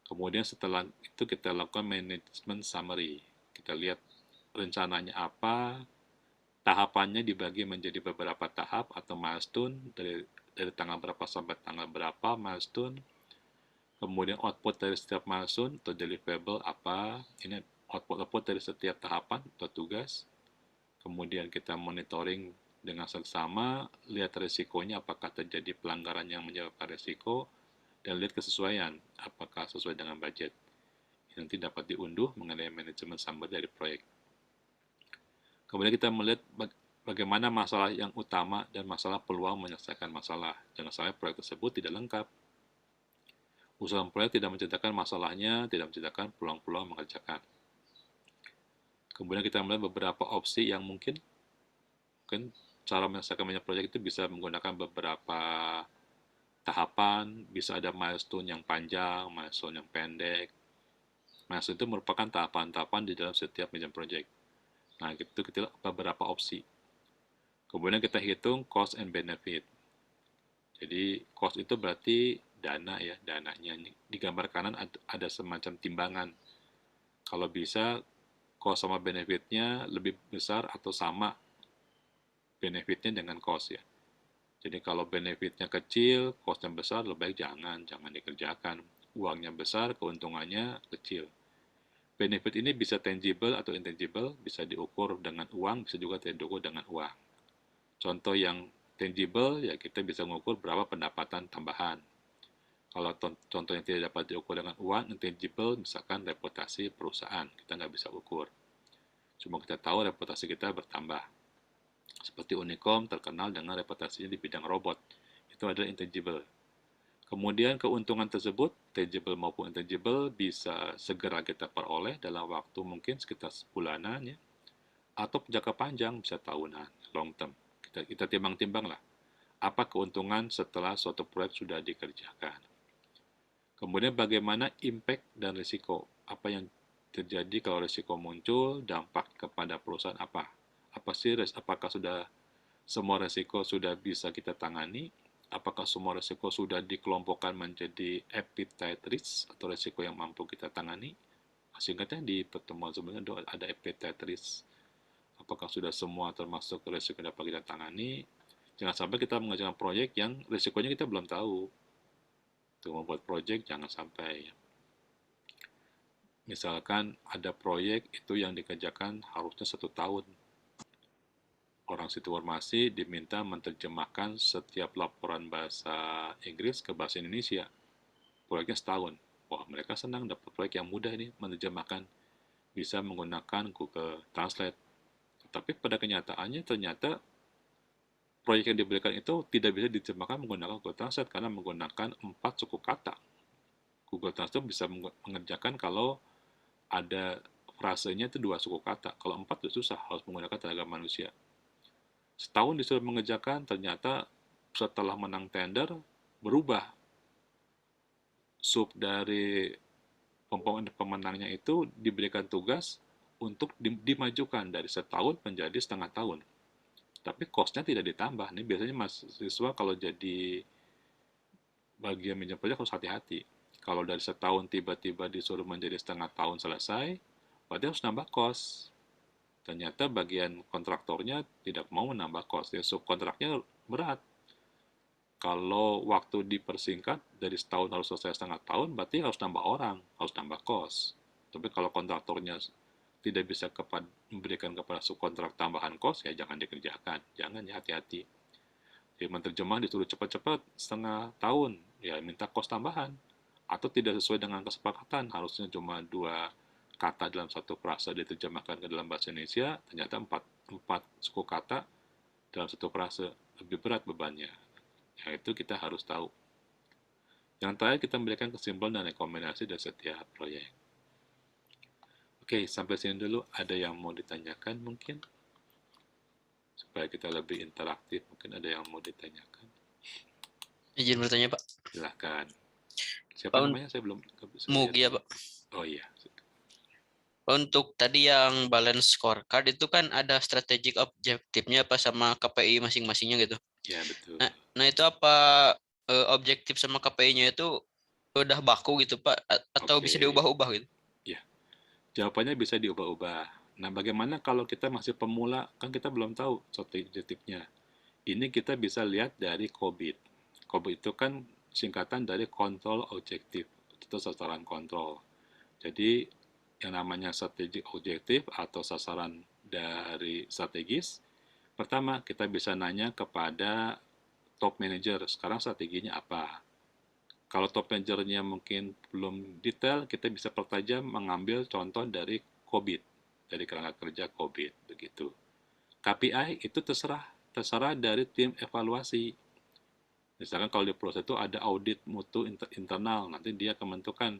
A: Kemudian setelah itu kita lakukan management summary. Kita lihat rencananya apa, tahapannya dibagi menjadi beberapa tahap atau milestone dari tanggal berapa sampai tanggal berapa milestone. Kemudian output dari setiap milestone atau deliverable apa, ini output dari setiap tahapan atau tugas. Kemudian kita monitoring dengan seksama, lihat risikonya apakah terjadi pelanggaran yang menyebabkan risiko, dan lihat kesesuaian apakah sesuai dengan budget. Nanti dapat diunduh mengenai manajemen summary dari proyek. Kemudian kita melihat bagaimana masalah yang utama dan masalah peluang menyelesaikan masalah. Jangan sampai proyek tersebut tidak lengkap. Usulan proyek tidak menceritakan masalahnya, tidak menceritakan peluang-peluang mengerjakan. Kemudian kita melihat beberapa opsi yang mungkin cara menyelesaikan banyak proyek itu bisa menggunakan beberapa tahapan, bisa ada milestone yang panjang, milestone yang pendek. Milestone itu merupakan tahapan-tahapan di dalam setiap major project. Nah, itu kita beberapa opsi. Kemudian kita hitung cost and benefit. Jadi, cost itu berarti dana ya, dananya. Di gambar kanan ada semacam timbangan. Kalau bisa, cost sama benefitnya lebih besar atau sama benefitnya dengan cost ya. Jadi kalau benefitnya kecil, cost-nya besar, lebih baik jangan dikerjakan. Uangnya besar, keuntungannya kecil. Benefit ini bisa tangible atau intangible, bisa diukur dengan uang, bisa juga tidak diukur dengan uang. Contoh yang tangible, ya kita bisa mengukur berapa pendapatan tambahan. Kalau contoh yang tidak dapat diukur dengan uang, intangible, misalkan reputasi perusahaan, kita nggak bisa ukur. Cuma kita tahu reputasi kita bertambah. Seperti Unicom terkenal dengan reputasinya di bidang robot. Itu adalah intangible. Kemudian keuntungan tersebut, tangible maupun intangible, bisa segera kita peroleh dalam waktu mungkin sekitar sebulanan ya, atau jangka panjang bisa tahunan, long term. Kita timbang-timbang lah, apa keuntungan setelah suatu proyek sudah dikerjakan. Kemudian bagaimana impact dan risiko, apa yang terjadi kalau risiko muncul, dampak kepada perusahaan apa. Apakah sudah semua risiko sudah bisa kita tangani? Apakah semua risiko sudah dikelompokkan menjadi appetite risk atau risiko yang mampu kita tangani? Singkatnya di pertemuan sebelumnya ada appetite risk. Apakah sudah semua termasuk risiko yang dapat kita tangani? Jangan sampai kita mengerjakan proyek yang risikonya kita belum tahu. Untuk membuat proyek jangan sampai. Misalkan ada proyek itu yang dikerjakan harusnya 1 tahun. Orang situ informasi diminta menerjemahkan setiap laporan bahasa Inggris ke bahasa Indonesia. Proyeknya setahun. Wah, mereka senang dapat proyek yang mudah ini menerjemahkan. Bisa menggunakan Google Translate. Tapi pada kenyataannya ternyata proyek yang diberikan itu tidak bisa diterjemahkan menggunakan Google Translate karena menggunakan 4 suku kata. Google Translate bisa mengerjakan kalau ada frasenya itu 2 suku kata. Kalau 4 itu susah, harus menggunakan tenaga manusia. Setahun disuruh mengerjakan, ternyata setelah menang tender, berubah. Sub dari pemenangnya itu diberikan tugas untuk dimajukan dari setahun menjadi setengah tahun. Tapi cost-nya tidak ditambah. Ini biasanya mahasiswa kalau jadi bagian manajemen proyek harus hati-hati. Kalau dari setahun tiba-tiba disuruh menjadi setengah tahun selesai, berarti harus nambah cost. Ternyata bagian kontraktornya tidak mau menambah cost. Ya, subkontraknya berat. Kalau waktu dipersingkat dari setahun harus selesai setengah tahun, berarti harus nambah orang, harus nambah cost. Tapi kalau kontraktornya tidak bisa memberikan kepada subkontrak tambahan cost, ya jangan dikerjakan. Jangan ya, hati-hati. Jadi menerjemah disuruh cepat-cepat setengah tahun, ya minta cost tambahan. Atau tidak sesuai dengan kesepakatan, harusnya cuma 2 kata dalam satu frase diterjemahkan ke dalam bahasa Indonesia, ternyata 4 suku kata dalam satu frase, lebih berat bebannya. Ya, itu kita harus tahu. Yang terakhir kita memberikan kesimpulan dan rekomendasi dari setiap proyek. Oke, sampai sini dulu. Ada yang mau ditanyakan mungkin? Supaya kita lebih interaktif, mungkin ada yang mau ditanyakan.
C: Izin bertanya Pak.
A: Silahkan. Siapa
C: Pak,
A: namanya? Saya belum bisa lihat
C: Mugi ya
A: dulu.
C: Pak.
A: Oh iya,
C: Pak, untuk tadi yang balance scorecard itu kan ada strategic objektifnya apa sama KPI masing-masingnya gitu.
A: ya betul.
C: Nah itu apa objektif sama KPI-nya itu udah baku gitu Pak atau
A: Oke,
C: bisa diubah-ubah gitu?
A: ya. Jawabannya bisa diubah-ubah. Nah, bagaimana kalau kita masih pemula? Kan kita belum tahu objektifnya. Ini kita bisa lihat dari COBIT. COBIT itu kan singkatan dari Control Objective, itu sasaran kontrol. Jadi, yang namanya strategic objective atau sasaran dari strategis, pertama kita bisa nanya kepada top manager, sekarang strateginya apa? Kalau top manajernya mungkin belum detail, kita bisa pertajam mengambil contoh dari COBIT, dari kerangka kerja COBIT, begitu. KPI itu terserah dari tim evaluasi. Misalkan kalau di proses itu ada audit mutu internal, nanti dia akan menentukan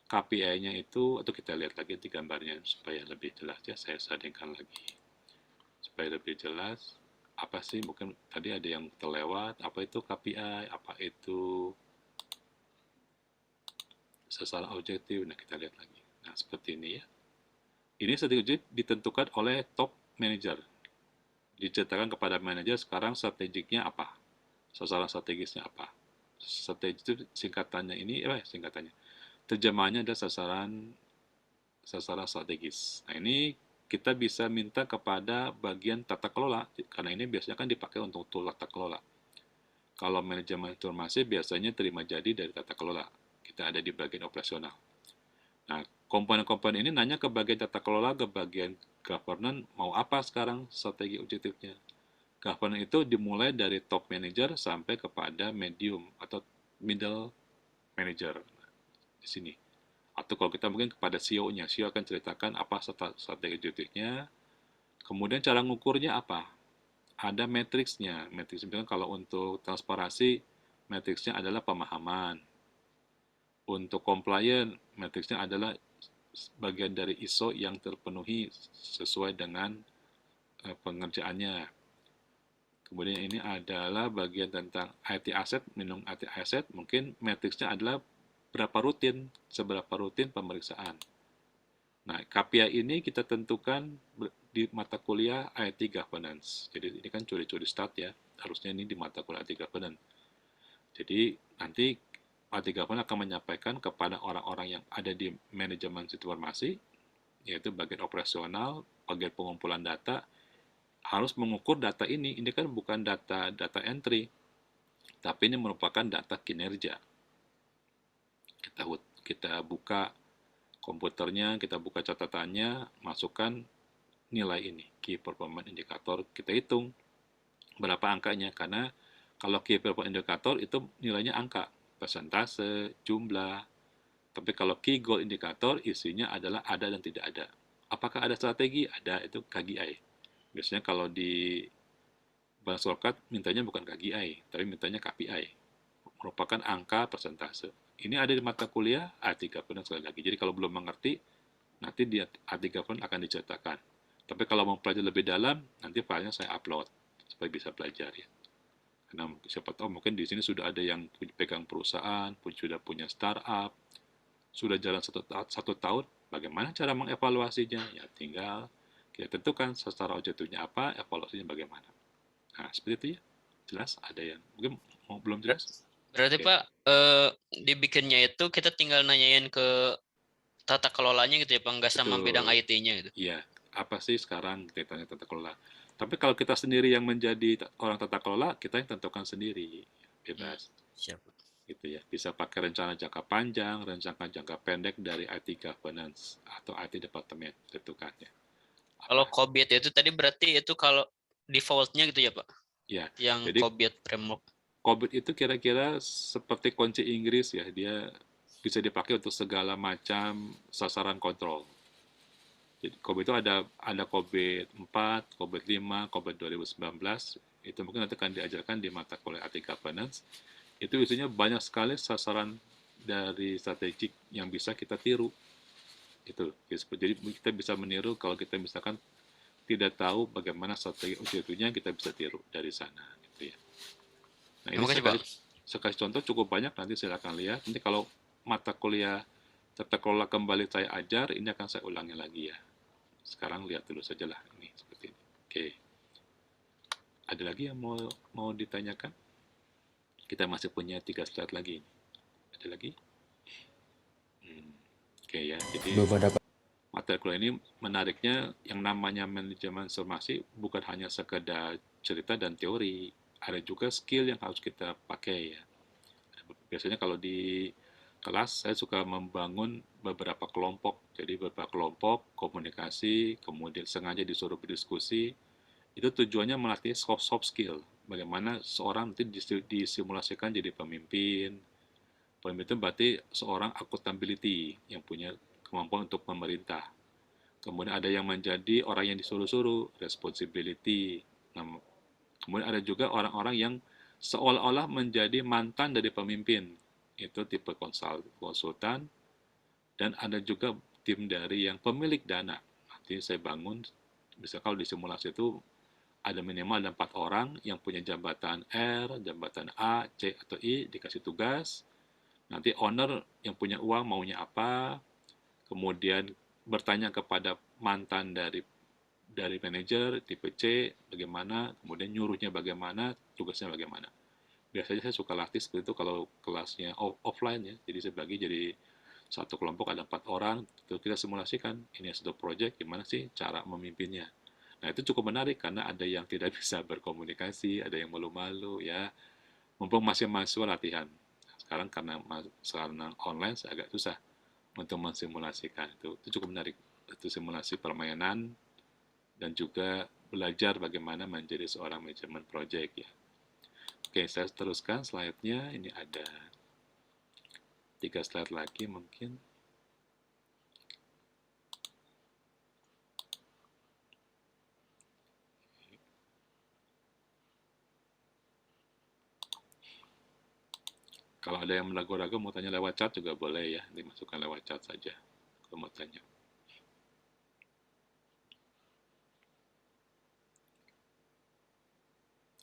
A: KPI-nya itu, atau kita lihat lagi di gambarnya supaya lebih jelas ya, saya shadingkan lagi. Supaya lebih jelas, apa sih, mungkin tadi ada yang terlewat, apa itu KPI, apa itu sasaran objektif, nah kita lihat lagi. Nah, seperti ini ya. Ini strategi ditentukan oleh top manager. Diceritakan kepada manajer sekarang strategiknya apa, sasaran strategisnya apa. Strategi itu singkatannya ini, singkatannya. Terjemahannya ada sasaran strategis. Nah, ini kita bisa minta kepada bagian tata kelola, karena ini biasanya kan dipakai untuk tool tata kelola. Kalau manajemen informasi biasanya terima jadi dari tata kelola. Kita ada di bagian operasional. Nah, komponen-komponen ini nanya ke bagian tata kelola, ke bagian governance, mau apa sekarang strategi objektifnya. Governance itu dimulai dari top manager sampai kepada medium atau middle manager di sini. Atau kalau kita mungkin kepada CEO-nya, CEO akan ceritakan apa strategi objektifnya, kemudian cara ngukurnya apa. Ada matriksnya. Matriks misalkan kalau untuk transparansi, matriksnya adalah pemahaman. Untuk compliant, matriksnya adalah bagian dari ISO yang terpenuhi sesuai dengan pengerjaannya. Kemudian ini adalah bagian tentang IT asset, minum IT asset, mungkin matriksnya adalah seberapa rutin pemeriksaan. Nah, KPI ini kita tentukan di mata kuliah IT Governance. Jadi ini kan curi-curi start ya, harusnya ini di mata kuliah IT Governance. Jadi nanti IT Governance akan menyampaikan kepada orang-orang yang ada di manajemen informasi, yaitu bagian operasional, bagian pengumpulan data, harus mengukur data ini. Ini kan bukan data entry, tapi ini merupakan data kinerja. Kita buka komputernya, kita buka catatannya, masukkan nilai ini, Key Performance Indicator, kita hitung berapa angkanya, karena kalau Key Performance Indicator itu nilainya angka, persentase, jumlah, tapi kalau Key Goal Indicator isinya adalah ada dan tidak ada. Apakah ada strategi? Ada, itu KGI. Biasanya kalau di Bank Sokrat mintanya bukan KGI, tapi mintanya KPI, merupakan angka persentase. Ini ada di mata kuliah A3 pun sekali lagi. Jadi kalau belum mengerti, nanti di A3 pun akan diceritakan. Tapi kalau mau belajar lebih dalam, nanti filenya saya upload supaya bisa belajar ya. Karena siapa tahu mungkin di sini sudah ada yang pegang perusahaan, sudah punya startup, sudah jalan satu tahun, bagaimana cara mengevaluasinya? Ya tinggal kita tentukan secara objektifnya apa, evaluasinya bagaimana. Nah, seperti itu ya. Jelas? Ada yang mungkin belum jelas?
C: Berarti
A: Oke.
C: Pak dibikinnya itu kita tinggal nanyain ke tata kelolanya gitu ya Pak, nggak sama bidang
A: Betul.
C: IT-nya gitu.
A: Iya, apa sih sekarang kita tanya tata kelola. Tapi kalau kita sendiri yang menjadi orang tata kelola, kita yang tentukan sendiri. Bebas.
C: Siap.
A: Gitu ya. Bisa pakai rencana jangka panjang, rencana jangka pendek dari IT governance atau IT departemen tentukannya.
C: Kalau
A: Apa?
C: COBIT itu tadi berarti itu kalau default-nya gitu ya Pak,
A: Ya,
C: yang
A: jadi
C: COBIT framework.
A: COVID itu kira-kira seperti kunci Inggris ya, dia bisa dipakai untuk segala macam sasaran kontrol. Jadi COVID itu ada COVID 4, COVID 5, COVID 2019. Itu mungkin nanti akan diajarkan di mata kuliah IT Governance. Itu isinya banyak sekali sasaran dari strategik yang bisa kita tiru. Itu. Jadi kita bisa meniru kalau kita misalkan tidak tahu bagaimana strategi objektifnya, kita bisa tiru dari sana gitu ya. Nah, ini
C: Terima kasih, Pak.
A: saya kasih contoh cukup banyak, nanti silakan lihat. Nanti kalau mata kuliah tata kelola kembali saya ajar, ini akan saya ulangi lagi ya. Sekarang lihat dulu saja lah ini seperti ini. Oke. Ada lagi yang mau ditanyakan? Kita masih punya 3 slide lagi. Ada lagi? Oke ya. Jadi
B: Belum ada Pak.
A: materi kuliah ini menariknya yang namanya manajemen informasi bukan hanya sekedar cerita dan teori, ada juga skill yang harus kita pakai ya. Biasanya kalau di kelas saya suka membangun beberapa kelompok. Jadi beberapa kelompok komunikasi, kemudian sengaja disuruh berdiskusi. Itu tujuannya melatih soft skill. Bagaimana seorang nanti disimulasikan jadi pemimpin. Pemimpin itu berarti seorang accountability yang punya kemampuan untuk memerintah. Kemudian ada yang menjadi orang yang disuruh-suruh, responsibility. Nah, kemudian ada juga orang-orang yang seolah-olah menjadi mantan dari pemimpin. Itu tipe konsultan. Dan ada juga tim dari yang pemilik dana. Nanti saya bangun, bisa kalau di simulasi itu ada minimal ada 4 orang yang punya jabatan R, jabatan A, C, atau I, dikasih tugas. Nanti owner yang punya uang maunya apa, kemudian bertanya kepada mantan dari manajer tipe C bagaimana, kemudian nyuruhnya bagaimana, tugasnya bagaimana. Biasanya saya suka latih seperti itu kalau kelasnya offline ya, jadi saya bagi jadi satu kelompok ada 4 orang, itu kita simulasikan ini satu project, gimana sih cara memimpinnya. Nah itu cukup menarik karena ada yang tidak bisa berkomunikasi, ada yang malu-malu ya, mumpung masih mahasiswa latihan. Sekarang karena sekarang online saya agak susah untuk mensimulasikan itu cukup menarik. Itu simulasi permainan dan juga belajar bagaimana menjadi seorang manajemen project ya. Oke, saya teruskan slide-nya. Ini ada 3 slide lagi mungkin. Kalau ada yang ragu-ragu mau tanya lewat chat juga boleh ya, dimasukkan lewat chat saja kalau mau tanya.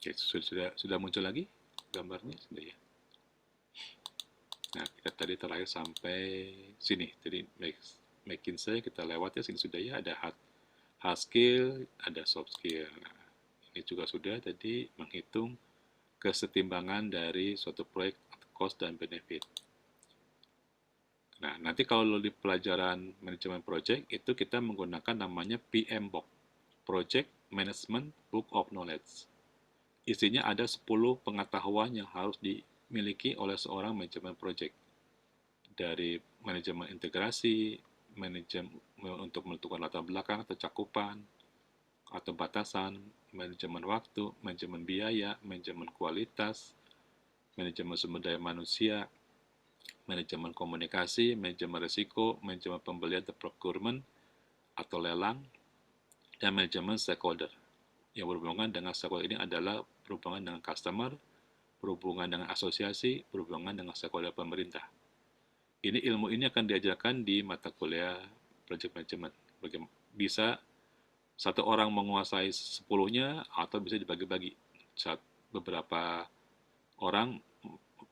A: Oke, sudah muncul lagi gambarnya sudah ya. Nah, kita tadi terakhir sampai sini. Jadi McKinsey kita lewat ya, sini sudah ya, ada hard skill, ada soft skill. Nah, ini juga sudah tadi menghitung kesetimbangan dari suatu proyek cost dan benefit. Nah, nanti kalau di pelajaran manajemen project itu kita menggunakan namanya PMBOK, Project Management Book of Knowledge. Isinya ada 10 pengetahuan yang harus dimiliki oleh seorang manajemen project. Dari manajemen integrasi, manajemen untuk menentukan latar belakang atau cakupan, atau batasan, manajemen waktu, manajemen biaya, manajemen kualitas, manajemen sumber daya manusia, manajemen komunikasi, manajemen risiko, manajemen pembelian atau procurement atau lelang, dan manajemen stakeholder. Yang berhubungan dengan stakeholder ini adalah berhubungan dengan customer, berhubungan dengan asosiasi, berhubungan dengan stakeholder pemerintah. Ilmu ini akan diajarkan di mata kuliah project management. Bisa satu orang menguasai 10-nya atau bisa dibagi-bagi. Beberapa orang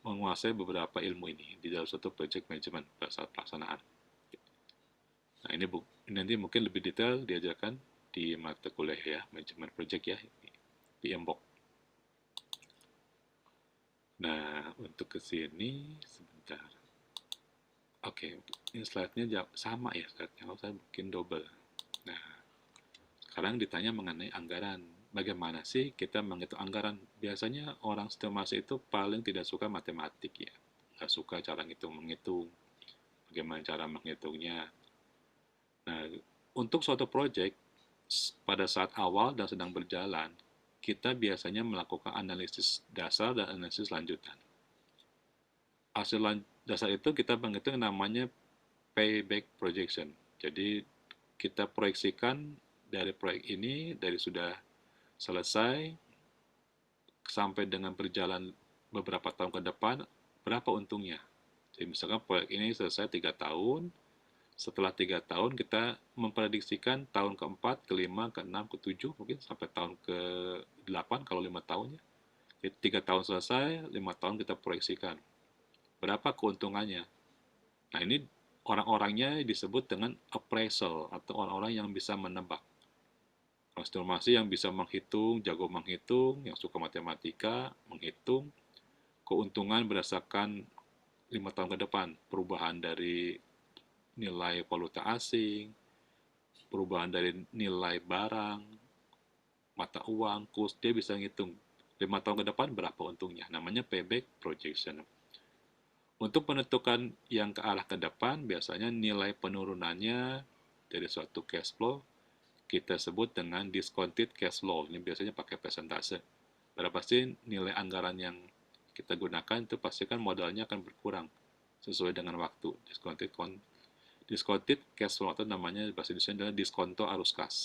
A: menguasai beberapa ilmu ini di dalam suatu project management pada saat pelaksanaan. Nah, ini nanti mungkin lebih detail diajarkan di mata kuliah ya, manajemen project ya, PMBOK. Nah, untuk ke sini sebentar. Oke, ini slide-nya sama ya slide-nya, kalau saya bikin double. Nah, sekarang ditanya mengenai anggaran. Bagaimana sih kita menghitung anggaran? Biasanya orang estimasi itu paling tidak suka matematik ya. Nggak suka cara menghitung. Bagaimana cara menghitungnya. Nah, untuk suatu project, pada saat awal dan sedang berjalan, kita biasanya melakukan analisis dasar dan analisis lanjutan. Hasil dasar itu kita menghitung namanya payback projection. Jadi kita proyeksikan dari proyek ini, dari sudah selesai sampai dengan berjalan beberapa tahun ke depan, berapa untungnya. Jadi misalkan proyek ini selesai 3 tahun, setelah 3 tahun kita memprediksikan tahun keempat, kelima, keenam, ketujuh, mungkin sampai tahun ke-8 kalau 5 tahun ya. Jadi 3 tahun selesai, 5 tahun kita proyeksikan. Berapa keuntungannya? Nah ini orang-orangnya disebut dengan appraisal atau orang-orang yang bisa menebak. Transformasi yang bisa menghitung, jago menghitung, yang suka matematika, menghitung keuntungan berdasarkan 5 tahun ke depan, perubahan dari nilai valuta asing, perubahan dari nilai barang, mata uang, kurs, dia bisa ngitung 5 tahun ke depan berapa untungnya. Namanya payback projection. Untuk menentukan yang ke arah ke depan, biasanya nilai penurunannya dari suatu cash flow kita sebut dengan discounted cash flow. Ini biasanya pakai persentase. Berapa sih nilai anggaran yang kita gunakan, itu pasti kan modalnya akan berkurang sesuai dengan waktu. Discounted cash flow atau namanya bahasa Indonesia adalah diskonto arus kas.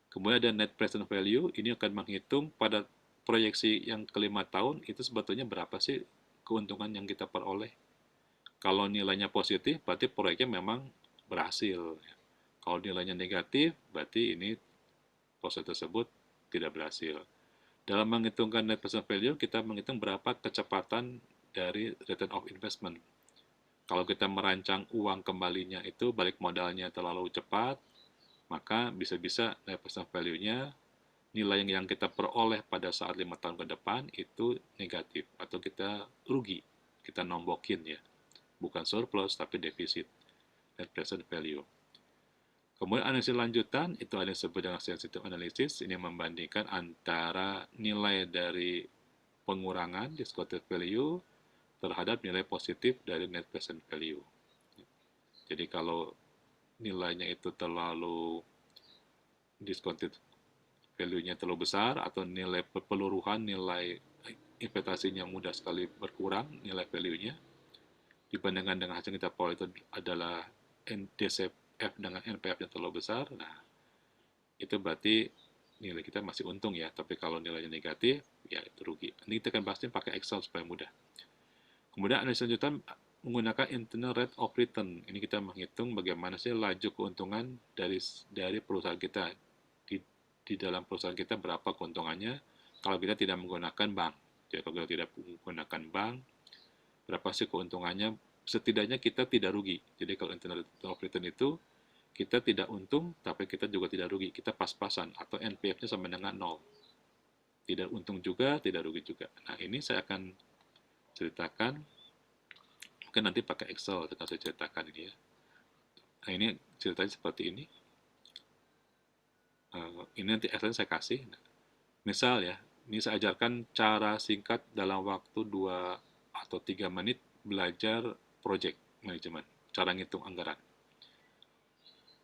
A: Kemudian ada net present value, ini akan menghitung pada proyeksi yang ke-5 tahun, itu sebetulnya berapa sih keuntungan yang kita peroleh. Kalau nilainya positif, berarti proyeknya memang berhasil. Kalau nilainya negatif, berarti ini proses tersebut tidak berhasil. Dalam menghitungkan net present value, kita menghitung berapa kecepatan dari return of investment. Kalau kita merancang uang kembalinya itu balik modalnya terlalu cepat, maka bisa-bisa net present value-nya, nilai yang kita peroleh pada saat 5 tahun ke depan itu negatif atau kita rugi, kita nombokin ya. Bukan surplus tapi defisit, net present value. Kemudian analisis lanjutan itu ada yang disebut dengan sensitive analysis, ini membandingkan antara nilai dari pengurangan discounted value terhadap nilai positif dari net present value. Jadi kalau nilainya itu terlalu discounted value-nya terlalu besar atau nilai peluruhan, nilai investasinya mudah sekali berkurang, nilai value-nya dibandingkan dengan hasil kita peroleh itu adalah DCF dengan NPF yang terlalu besar, nah itu berarti nilai kita masih untung ya, tapi kalau nilainya negatif, ya itu rugi. Ini kita akan bahasnya pakai Excel supaya mudah. Kemudian analisis lanjutan menggunakan internal rate of return. Ini kita menghitung bagaimana sih laju keuntungan dari perusahaan kita. Di dalam perusahaan kita berapa keuntungannya kalau kita tidak menggunakan bank. Jadi kalau kita tidak menggunakan bank, berapa sih keuntungannya? Setidaknya kita tidak rugi. Jadi kalau internal rate of return itu kita tidak untung, tapi kita juga tidak rugi. Kita pas-pasan atau NPF-nya sama dengan 0. Tidak untung juga, tidak rugi juga. Nah ini saya akan ceritakan, mungkin nanti pakai Excel akan saya ceritakan ini ya. Nah ini ceritanya seperti ini. Ini nanti Excel saya kasih. Misal ya, ini saya ajarkan cara singkat dalam waktu 2 atau 3 menit belajar project management, cara ngitung anggaran.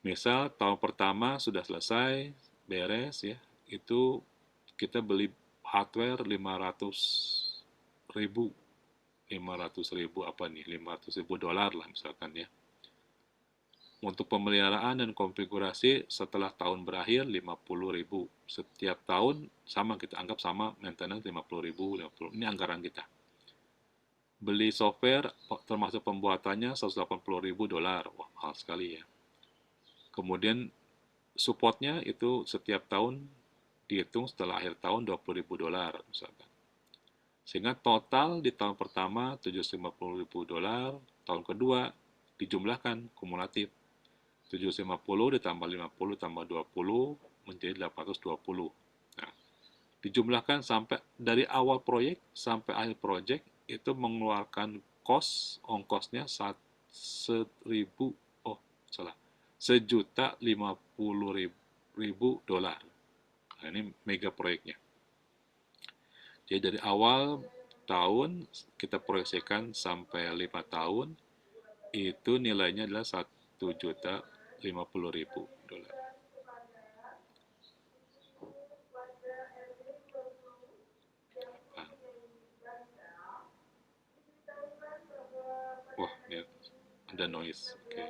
A: Misal tahun pertama sudah selesai, beres ya, itu kita beli hardware 500.000 apa nih, 500.000 dolar lah misalkan ya. Untuk pemeliharaan dan konfigurasi setelah tahun berakhir 50.000. Setiap tahun sama kita anggap sama maintenance 50.000, ini anggaran kita. Beli software termasuk pembuatannya 180.000 dolar, wah mahal sekali ya. Kemudian supportnya itu setiap tahun dihitung setelah akhir tahun 20.000 dolar misalkan. Sehingga total di tahun pertama 750.000 dolar, tahun kedua dijumlahkan kumulatif 750 ditambah 50 tambah 20 menjadi 820. Nah, dijumlahkan sampai dari awal proyek sampai akhir proyek itu mengeluarkan ongkosnya 1.050.000 dolar. Nah, ini mega proyeknya. Jadi dari awal tahun kita proyeksikan sampai 5 tahun itu nilainya adalah 1.050.000 dolar. Wah, ya ada noise. Oke.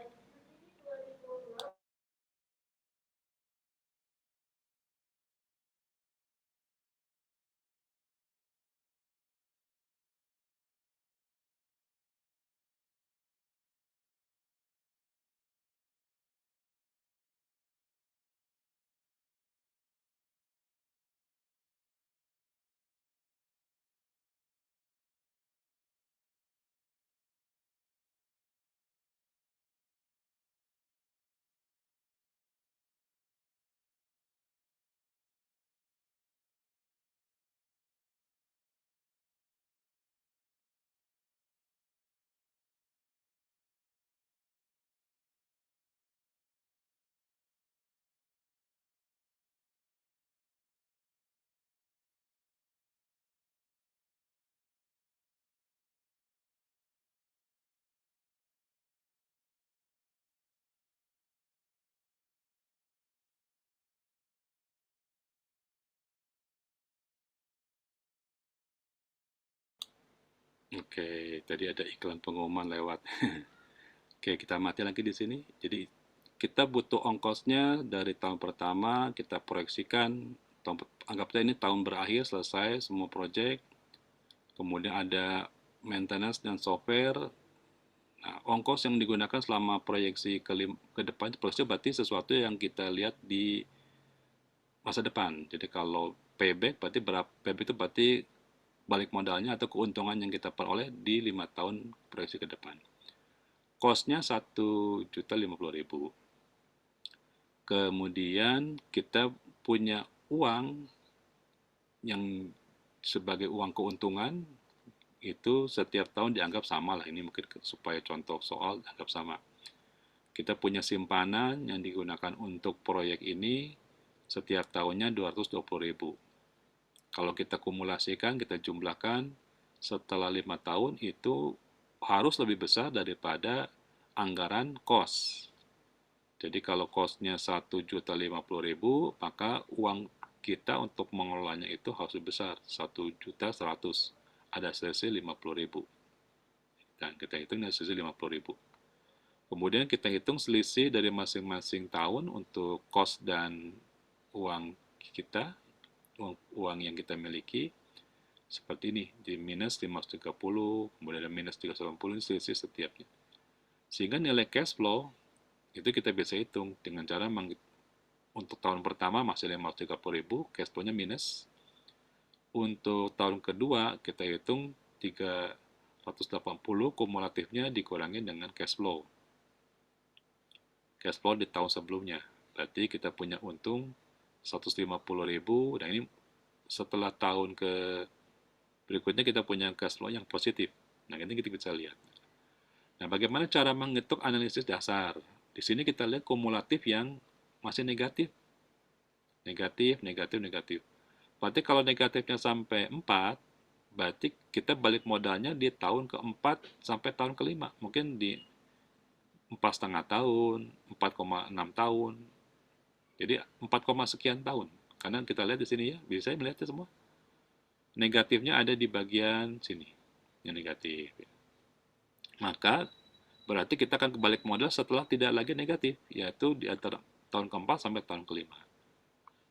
A: Oke, tadi ada iklan pengumuman lewat. Oke, kita mati lagi di sini. Jadi kita butuh ongkosnya dari tahun pertama, kita proyeksikan, anggap saja ini tahun berakhir, selesai semua proyek, kemudian ada maintenance dan software. Nah, ongkos yang digunakan selama proyeksi ke depan, proyeksi berarti sesuatu yang kita lihat di masa depan. Jadi kalau payback berarti payback itu berarti balik modalnya atau keuntungan yang kita peroleh di 5 tahun proyeksi ke depan. Cost-nya 1.050.000. Kemudian kita punya uang yang sebagai uang keuntungan itu setiap tahun dianggap sama lah. Ini mungkin supaya contoh soal dianggap sama. Kita punya simpanan yang digunakan untuk proyek ini setiap tahunnya 220.000. Kalau kita kumulasikan, kita jumlahkan setelah 5 tahun itu harus lebih besar daripada anggaran kos. Jadi kalau kosnya 1.050.000, maka uang kita untuk mengelolanya itu harus lebih besar, 1.100.000. Ada selisih 50.000. Dan kita hitung ada selisih 50.000. Kemudian kita hitung selisih dari masing-masing tahun untuk kos dan uang kita, uang yang kita miliki, seperti ini, di minus 530, kemudian ada minus 380, selisih setiapnya. Sehingga nilai cash flow itu kita bisa hitung dengan cara untuk tahun pertama masih 530.000, cash flow-nya minus. Untuk tahun kedua kita hitung 380 kumulatifnya dikurangi dengan cash flow. Cash flow di tahun sebelumnya. Berarti kita punya untung 150.000, dan ini setelah tahun berikutnya kita punya cash flow yang positif. Nah, ini kita bisa lihat. Nah, bagaimana cara menghitung analisis dasar? Di sini kita lihat kumulatif yang masih negatif. Negatif, negatif, negatif. Berarti kalau negatifnya sampai 4, berarti kita balik modalnya di tahun keempat sampai tahun kelima. Mungkin di 4,5 tahun, 4,6 tahun. Jadi 4, sekian tahun. Karena kita lihat di sini ya, bisa melihatnya semua. Negatifnya ada di bagian sini, yang negatif. Maka berarti kita akan kebalik modal setelah tidak lagi negatif, yaitu di antara tahun keempat sampai tahun kelima.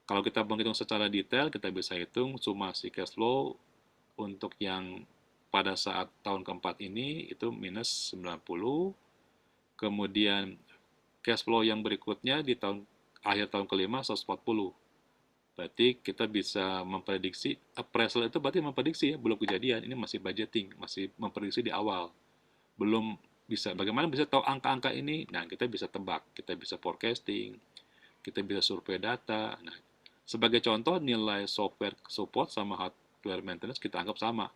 A: Kalau kita menghitung secara detail, kita bisa hitung sumasi cash flow untuk yang pada saat tahun keempat ini itu minus 90, kemudian cash flow yang berikutnya di akhir tahun kelima 140. Berarti kita bisa memprediksi, appraisal itu berarti memprediksi ya, belum kejadian, ini masih budgeting, masih memprediksi di awal. Belum bisa, bagaimana bisa tahu angka-angka ini? Nah, kita bisa tebak, kita bisa forecasting, kita bisa survei data. Nah, sebagai contoh, nilai software support sama hardware maintenance kita anggap sama.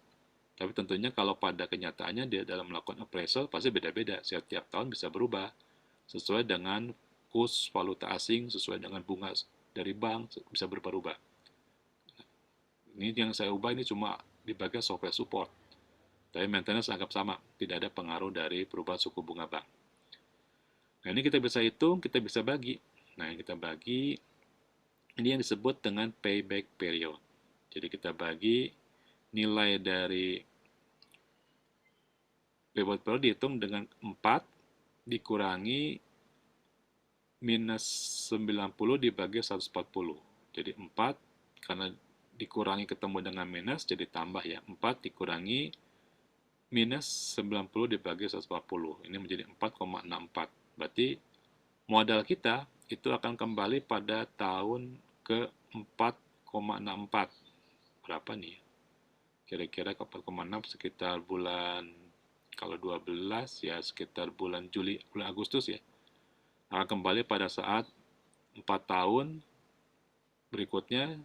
A: Tapi tentunya kalau pada kenyataannya dia dalam melakukan appraisal pasti beda-beda. Setiap tahun bisa berubah sesuai dengan kurs valuta asing, sesuai dengan bunga dari bank, bisa berubah-ubah. Ini yang saya ubah ini cuma di bagian software support. Tapi maintenance anggap sama, tidak ada pengaruh dari perubahan suku bunga bank. Nah, ini kita bisa hitung, kita bisa bagi. Nah, yang kita bagi, ini yang disebut dengan payback period. Jadi kita bagi nilai dari payback period dihitung dengan 4 dikurangi minus 90 dibagi 140. Jadi 4, karena dikurangi ketemu dengan minus, jadi tambah ya. 4 dikurangi minus 90 dibagi 140. Ini menjadi 4,64. Berarti modal kita itu akan kembali pada tahun ke 4,64. Berapa nih? Kira-kira ke 4,6 sekitar bulan, kalau 12 ya sekitar bulan Agustus ya. Akan kembali pada saat 4 tahun berikutnya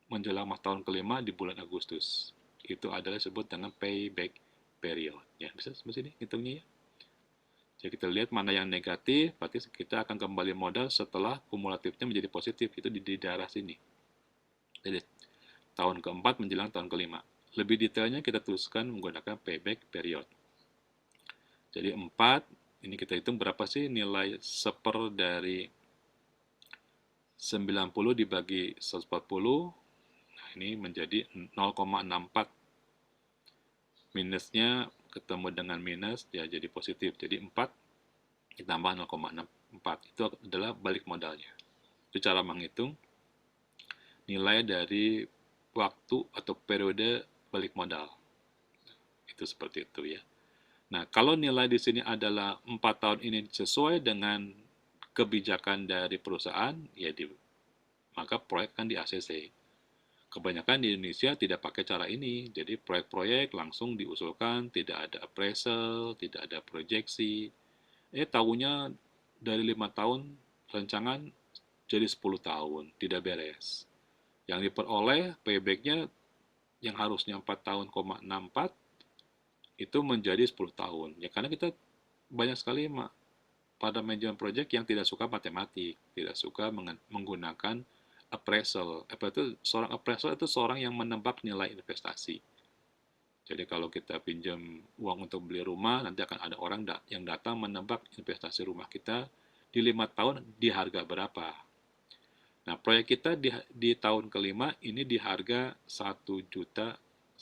A: menjelang tahun kelima di bulan Agustus. Itu adalah disebut dengan payback period. Ya, bisa sampai sini hitungnya ya. Jadi kita lihat mana yang negatif, berarti kita akan kembali modal setelah kumulatifnya menjadi positif. Itu di daerah sini. Jadi tahun keempat menjelang tahun kelima. Lebih detailnya kita tuliskan menggunakan payback period. Jadi 4, ini kita hitung berapa sih nilai seper dari 90 dibagi 140. Nah, ini menjadi 0,64. minusnya ketemu dengan minus, ya jadi positif. Jadi 4 ditambah 0,64 itu adalah balik modalnya. Itu cara menghitung nilai dari waktu atau periode balik modal. Itu seperti itu ya. Nah, kalau nilai di sini adalah 4 tahun ini sesuai dengan kebijakan dari perusahaan, ya maka proyek kan di ACC. Kebanyakan di Indonesia tidak pakai cara ini, jadi proyek-proyek langsung diusulkan, tidak ada appraisal, tidak ada proyeksi. Tahunya dari 5 tahun rancangan jadi 10 tahun, tidak beres. Yang diperoleh payback-nya yang harusnya 4 tahun, 64 itu menjadi 10 tahun. Ya karena kita banyak sekali pada manajemen project yang tidak suka matematik, tidak suka menggunakan appraisal. Seorang appraisal itu seorang yang menebak nilai investasi. Jadi kalau kita pinjam uang untuk beli rumah, nanti akan ada orang yang datang menebak investasi rumah kita di 5 tahun di harga berapa. Nah, proyek kita di tahun kelima ini di harga 1.100.000.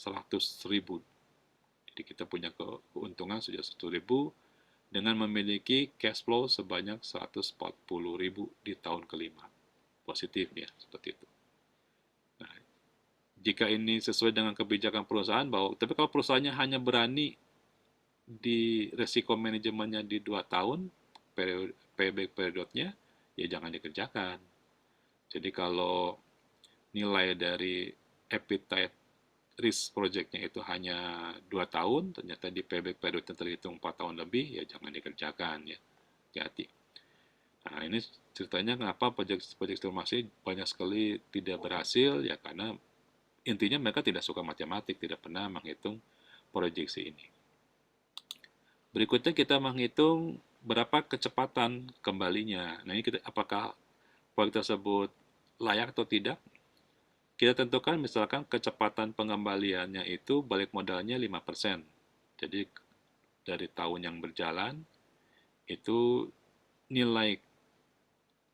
A: Jadi kita punya keuntungan sudah 100.000 dengan memiliki cash flow sebanyak 140.000 di tahun kelima. Positif ya, seperti itu. Nah, jika ini sesuai dengan kebijakan perusahaan, tapi kalau perusahaannya hanya berani di resiko manajemennya di 2 tahun, payback periodnya, ya jangan dikerjakan. Jadi kalau nilai dari appetite risk project-nya itu hanya 2 tahun, ternyata di payback periodnya terhitung 4 tahun lebih, ya jangan dikerjakan ya. Hati-hati. Nah, ini ceritanya kenapa proyek informasi banyak sekali tidak berhasil, ya karena intinya mereka tidak suka matematik, tidak pernah menghitung proyeksi ini. Berikutnya kita menghitung berapa kecepatan kembalinya. Nah, ini apakah proyek tersebut layak atau tidak? Kita tentukan misalkan kecepatan pengembaliannya itu balik modalnya 5%. Jadi dari tahun yang berjalan itu nilai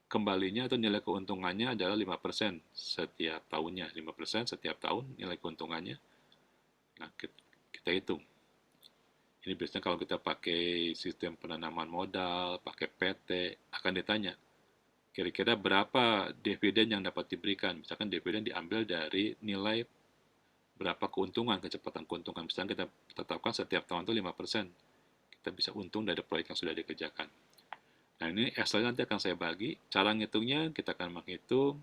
A: kembalinya atau nilai keuntungannya adalah 5% setiap tahunnya. 5% setiap tahun nilai keuntungannya. Nah, kita hitung. Ini biasanya kalau kita pakai sistem penanaman modal, pakai PT, akan ditanya, kira-kira berapa dividen yang dapat diberikan. Misalkan dividen diambil dari nilai berapa keuntungan, kecepatan keuntungan. Misalkan kita tetapkan setiap tahun itu 5%. Kita bisa untung dari proyek yang sudah dikerjakan. Nah, ini Excel nanti akan saya bagi. Cara ngitungnya, kita akan menghitung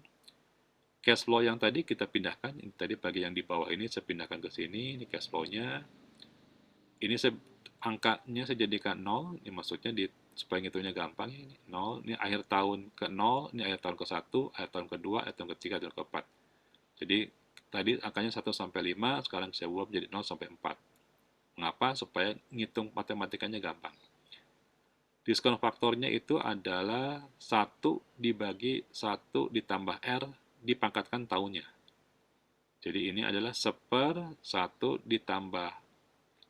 A: cash flow yang tadi kita pindahkan. Ini tadi bagian yang di bawah ini saya pindahkan ke sini. Ini cash flow-nya. Ini angkanya saya jadikan 0. Ini maksudnya supaya ngitungnya gampang ya, ini 0, ini akhir tahun ke 0, ini akhir tahun ke 1, akhir tahun ke 2, akhir tahun ke 3, dan ke 4. Jadi tadi angkanya 1 sampai 5, sekarang saya ubah menjadi 0 sampai 4. Mengapa? Supaya ngitung matematikanya gampang. Diskon faktornya itu adalah 1 dibagi 1 ditambah R dipangkatkan tahunnya. Jadi ini adalah 1/1 ditambah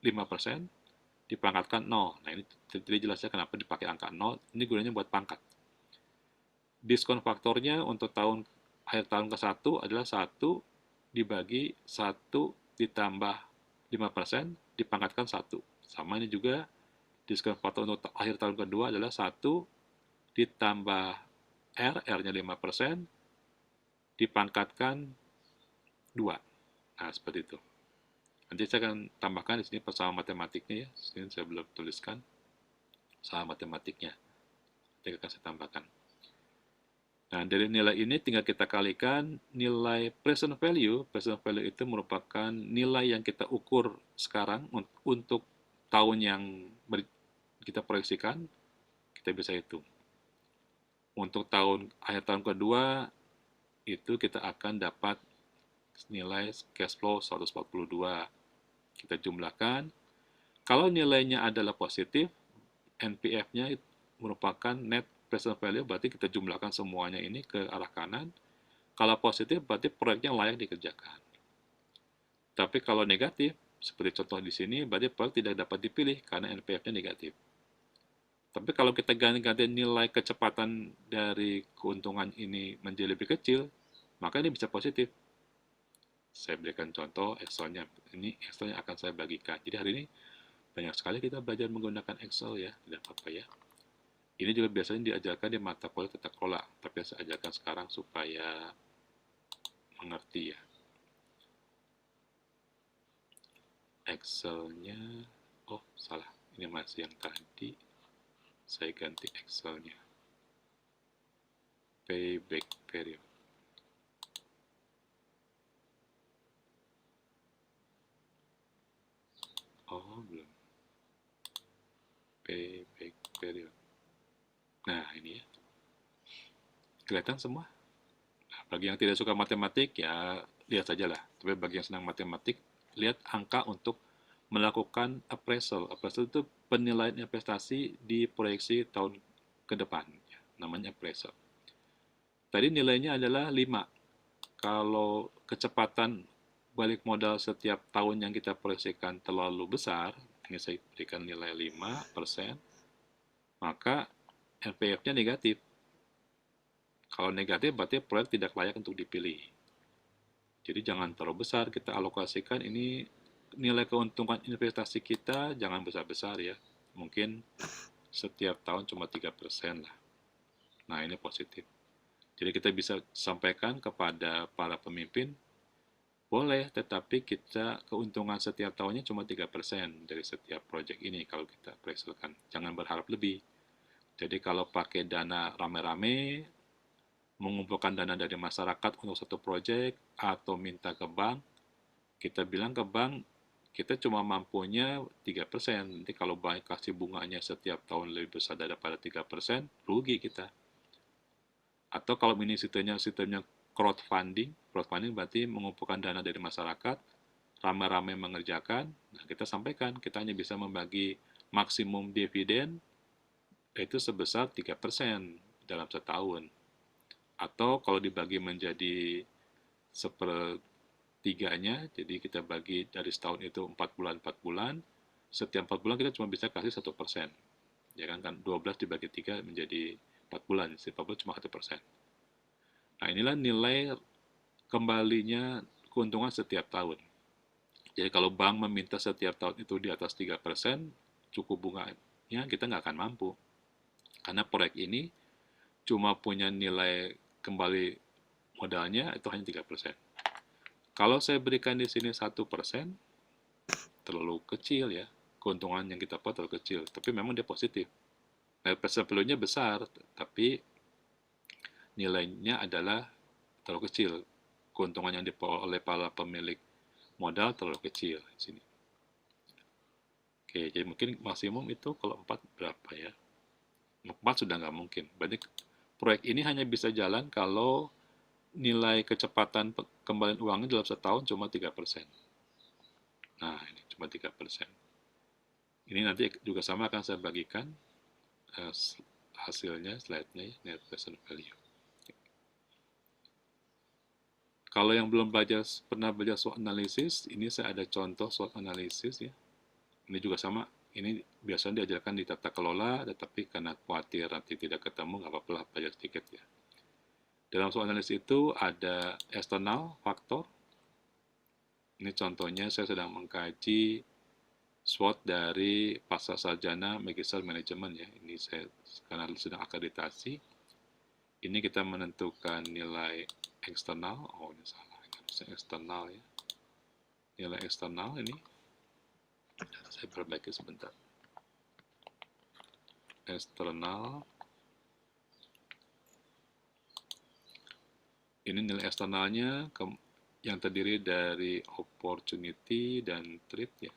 A: 5%, dipangkatkan 0. Nah, ini tidak jelasnya kenapa dipakai angka 0. Ini gunanya buat pangkat. Diskon faktornya untuk akhir tahun ke-1 adalah 1 dibagi 1 ditambah 5% dipangkatkan 1. Sama ini juga diskon faktor untuk akhir tahun kedua adalah 1 ditambah R-nya 5% dipangkatkan 2. Nah, seperti itu. Nanti saya akan tambahkan di sini persama matematiknya ya. Sini saya belum tuliskan sama matematiknya. Nanti akan saya tambahkan. Nah, dari nilai ini tinggal kita kalikan nilai present value. Present value itu merupakan nilai yang kita ukur sekarang untuk tahun yang kita proyeksikan, kita bisa hitung. Untuk akhir tahun kedua, itu kita akan dapat nilai cash flow 142. Kita jumlahkan. Kalau nilainya adalah positif, NPF-nya merupakan net present value, berarti kita jumlahkan semuanya ini ke arah kanan. Kalau positif, berarti proyeknya layak dikerjakan. Tapi kalau negatif, seperti contoh di sini, berarti proyek tidak dapat dipilih karena NPF-nya negatif. Tapi kalau kita ganti nilai kecepatan dari keuntungan ini menjadi lebih kecil, maka ini bisa positif. Saya berikan contoh Excel-nya. Ini Excel yang akan saya bagikan. Jadi hari ini banyak sekali kita belajar menggunakan Excel ya, tidak apa-apa ya. Ini juga biasanya diajarkan di mata kuliah tata kelola, tapi saya ajarkan sekarang supaya mengerti ya. Excel-nya, oh salah, ini masih yang tadi. Saya ganti Excel-nya. Payback period. Oh, belum. Payback period. Nah, ini ya. Kelihatan semua? Nah, bagi yang tidak suka matematik, ya lihat saja lah. Tapi bagi yang senang matematik, lihat angka untuk melakukan appraisal. Appraisal itu penilaian investasi di proyeksi tahun ke depan. Ya, namanya appraisal. Tadi nilainya adalah 5. Kalau kecepatan balik modal setiap tahun yang kita proyeksikan terlalu besar, ini saya berikan nilai 5%, maka NPF-nya negatif. Kalau negatif berarti proyek tidak layak untuk dipilih. Jadi jangan terlalu besar, kita alokasikan ini nilai keuntungan investasi kita jangan besar-besar ya. Mungkin setiap tahun cuma 3% lah. Nah ini positif. Jadi kita bisa sampaikan kepada para pemimpin, boleh, tetapi kita keuntungan setiap tahunnya cuma 3% dari setiap proyek ini kalau kita appraisalkan. Jangan berharap lebih. Jadi kalau pakai dana rame-rame, mengumpulkan dana dari masyarakat untuk satu proyek, atau minta ke bank, kita bilang ke bank, kita cuma mampunya 3%. Nanti kalau bank kasih bunganya setiap tahun lebih besar daripada 3%, rugi kita. Atau kalau ini sistemnya crowdfunding berarti mengumpulkan dana dari masyarakat, ramai-ramai mengerjakan, nah kita sampaikan, kita hanya bisa membagi maksimum dividen, itu sebesar 3% dalam setahun. Atau kalau dibagi menjadi sepertiganya, jadi kita bagi dari setahun itu 4 bulan, setiap 4 bulan kita cuma bisa kasih 1%. Ya kan 12 dibagi 3 menjadi 4 bulan, setiap 4 bulan cuma 1%. Nah inilah nilai kembalinya keuntungan setiap tahun. Jadi kalau bank meminta setiap tahun itu di atas 3%, cukup bunganya kita nggak akan mampu. Karena proyek ini cuma punya nilai kembali modalnya itu hanya 3%. Kalau saya berikan di sini 1%, terlalu kecil ya. Keuntungan yang kita dapat terlalu kecil. Tapi memang dia positif. Nah, sebelumnya besar, tapi nilainya adalah terlalu kecil. Keuntungan yang diperoleh oleh para pemilik modal terlalu kecil di sini. Oke, jadi mungkin maksimum itu kalau 4 berapa ya? 4 sudah nggak mungkin. Berarti proyek ini hanya bisa jalan kalau nilai kecepatan kembalian uangnya dalam setahun cuma 3%. Nah, ini cuma 3%. Ini nanti juga sama akan saya bagikan hasilnya, slide-nya, net present value. Kalau yang belum pernah belajar SWOT analysis, ini saya ada contoh SWOT analysis ya. Ini juga sama, ini biasanya diajarkan di tata kelola, tetapi karena khawatir nanti tidak ketemu, nggak apa-apa lah belajar sedikit ya. Dalam SWOT analysis itu ada eksternal faktor. Ini contohnya saya sedang mengkaji SWOT dari pasar sarjana Magister Management ya. Ini saya karena sedang akreditasi. Ini kita menentukan nilai eksternal. Oh ini salah, ini harusnya eksternal ya. Nilai eksternal ini saya perbaiki sebentar. Eksternal. Ini nilai eksternalnya yang terdiri dari opportunity dan threat ya.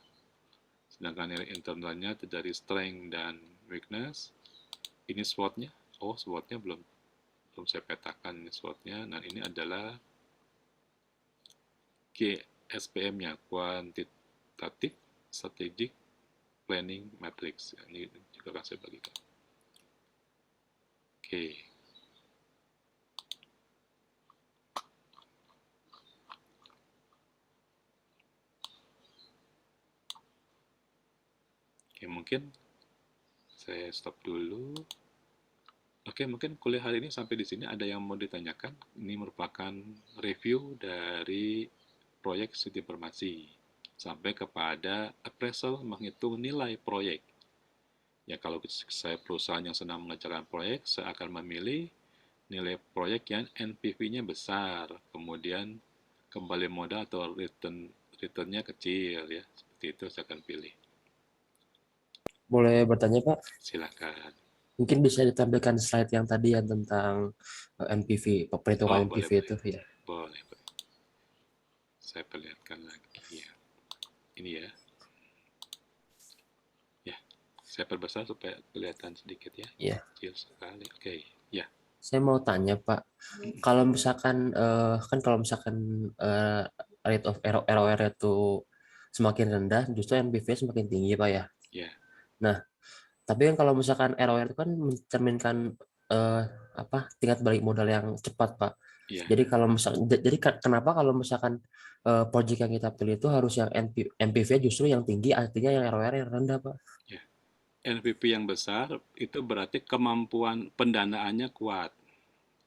A: Sedangkan nilai internalnya dari strength dan weakness. Ini SWOT-nya. Oh, SWOT-nya belum saya petakan ini SWOT-nya. Nah, ini adalah SPM-nya, Quantitative Strategic Planning Matrix. Ini juga akan saya bagikan. Oke. Oke, mungkin saya stop dulu. Oke, mungkin kuliah hari ini sampai di sini. Ada yang mau ditanyakan? Ini merupakan review dari proyek sistem informasi sampai kepada appraisal menghitung nilai proyek. Ya kalau saya perusahaan yang sedang mengerjakan proyek, saya akan memilih nilai proyek yang NPV-nya besar, kemudian kembali modal atau returnnya kecil ya, seperti itu saya akan pilih.
B: Boleh bertanya Pak?
A: Silakan.
B: Mungkin bisa ditampilkan slide yang tadi yang tentang NPV, perhitungan
A: Boleh,
B: NPV itu ya.
A: boleh. Saya perlihatkan lagi ya. Ini ya. Ya, saya perbesar supaya kelihatan sedikit ya.
B: Iya.
A: Kecil sekali. Oke, ya.
B: Saya mau tanya Pak, kalau misalkan kalau misalkan rate of error itu semakin rendah, justru NPV semakin tinggi Pak ya.
A: Ya,
B: Nah, tapi kan kalau misalkan ROR itu kan mencerminkan eh, tingkat balik modal yang cepat, Pak.
A: ya.
B: Jadi kalau kenapa kalau misalkan project yang kita pilih itu harus yang NPV justru yang tinggi, artinya yang ROR yang rendah, Pak.
A: Ya. NPV yang besar itu berarti kemampuan pendanaannya kuat.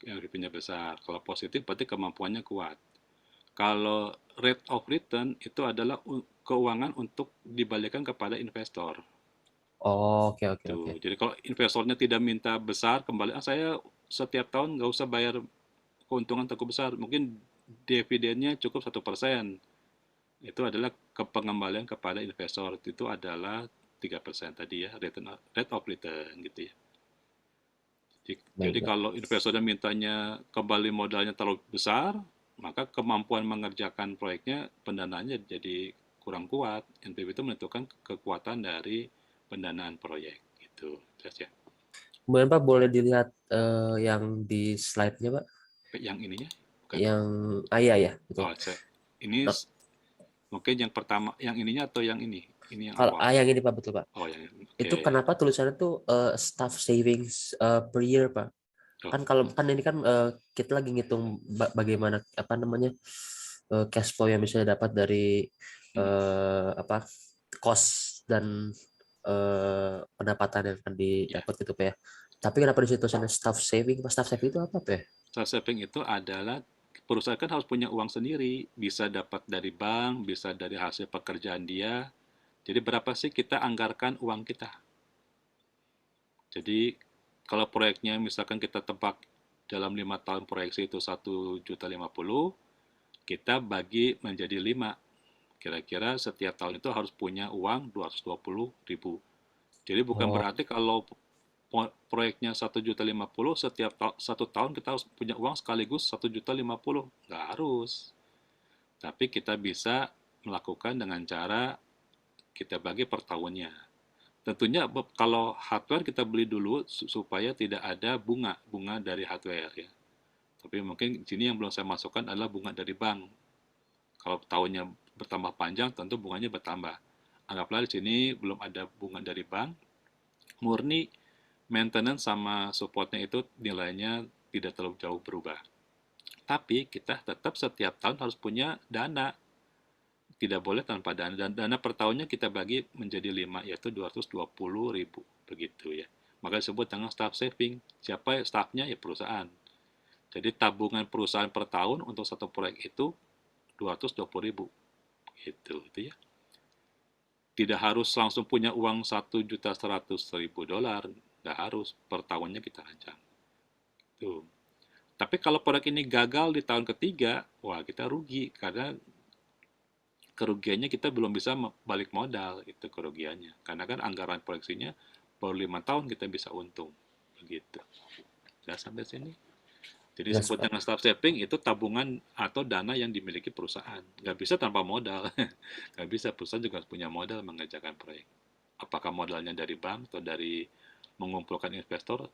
A: NPV-nya besar. Kalau positif berarti kemampuannya kuat. Kalau rate of return itu adalah keuangan untuk dibalikan kepada investor.
B: Oh, oke oke oke.
A: Tuh. Jadi kalau investornya tidak minta besar kembali, saya setiap tahun nggak usah bayar keuntungan cukup besar, mungkin dividennya cukup 1%. Itu adalah pengembalian kepada investor, itu adalah 3% tadi ya, rate of return gitu ya. Jadi
B: Baik, Pak.
A: kalau investornya mintanya kembali modalnya terlalu besar, maka kemampuan mengerjakan proyeknya pendanaannya jadi kurang kuat. NPV itu menentukan kekuatan dari pendanaan proyek gitu. Jelas ya.
B: Kemudian Pak boleh dilihat yang di slide-nya, Pak,
A: Yang ininya bukan.
B: yang iya ya, betul.
A: Oh, ini
B: Nah,
A: mungkin yang pertama, yang ininya atau yang ini? Ini yang
B: kalau
A: awal.
B: yang ini Pak betul Pak.
A: Oh, yang
B: Itu
A: oke.
B: kenapa tulisannya tuh staff savings per year, Pak?
A: Oh,
B: Kan kalau kan ini kan kita lagi ngitung bagaimana cash flow yang bisa dapat dari
A: hmm.
B: apa cost dan pendapatan yang akan
A: Ya.
B: didapat gitu Pak ya. Tapi kenapa di situ sana staff saving? Staff saving itu apa Pak ya?
A: Self saving itu adalah perusahaan kan harus punya uang sendiri, bisa dapat dari bank, bisa dari hasil pekerjaan dia. Jadi berapa sih kita anggarkan uang kita? Jadi kalau proyeknya misalkan kita tebak dalam 5 tahun proyeksi itu 1.050.000, kita bagi menjadi 5. Kira-kira setiap tahun itu harus punya uang 220.000. Jadi bukan
B: Oh,
A: berarti kalau proyeknya 1.050.000 setiap satu tahun kita harus punya uang sekaligus 1.050.000, nggak harus. Tapi kita bisa melakukan dengan cara kita bagi per tahunnya. Tentunya kalau hardware kita beli dulu supaya tidak ada bunga dari hardware ya. Tapi mungkin di sini yang belum saya masukkan adalah bunga dari bank. Kalau tahunnya bertambah panjang, tentu bunganya bertambah. Anggaplah di sini belum ada bunga dari bank, murni maintenance sama supportnya itu nilainya tidak terlalu jauh berubah. Tapi kita tetap setiap tahun harus punya dana. Tidak boleh tanpa dana. Dan dana per tahunnya kita bagi menjadi 5, yaitu 220.000. Begitu ya. Maka disebut dengan staff saving. Siapa staffnya? Ya perusahaan. Jadi tabungan perusahaan per tahun untuk satu proyek itu 220.000. Itu ya. Tidak harus langsung punya uang $1.100.000. Nggak harus. Per tahunnya kita rancang. Tuh. Tapi kalau proyek ini gagal di tahun ketiga, wah kita rugi karena kerugiannya kita belum bisa balik modal, itu kerugiannya. Karena kan anggaran proyeksinya baru 5 tahun kita bisa untung, begitu. Sudah sampai sini. Jadi
B: jelas
A: disebut
B: Pak.
A: dengan staff saving itu tabungan atau dana yang dimiliki perusahaan. Nggak bisa tanpa modal. Nggak bisa, perusahaan juga punya modal mengerjakan proyek. Apakah modalnya dari bank atau dari mengumpulkan investor,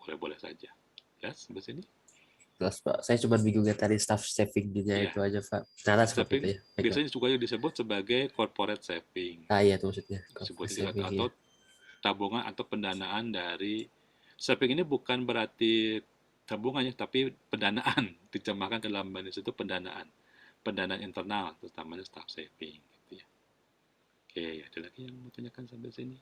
A: boleh-boleh saja. Ya, sampai sini.
B: Jelas Pak. Saya cuma bingung ya tadi staff savingnya
A: Iya,
B: itu aja Pak. Ternyata
A: staff
B: seperti
A: saving
B: itu ya. Baik Pak.
A: biasanya juga disebut sebagai corporate saving.
B: Ah iya itu maksudnya
A: Disebut
B: corporate
A: juga
B: saving ya.
A: atau tabungan atau pendanaan dari saving ini bukan berarti tabungannya tapi pendanaan diterjemahkan dalam bahasa itu pendanaan internal terutamanya staff saving gitu ya. Oke, ada lagi yang mau tanyakan sampai sini?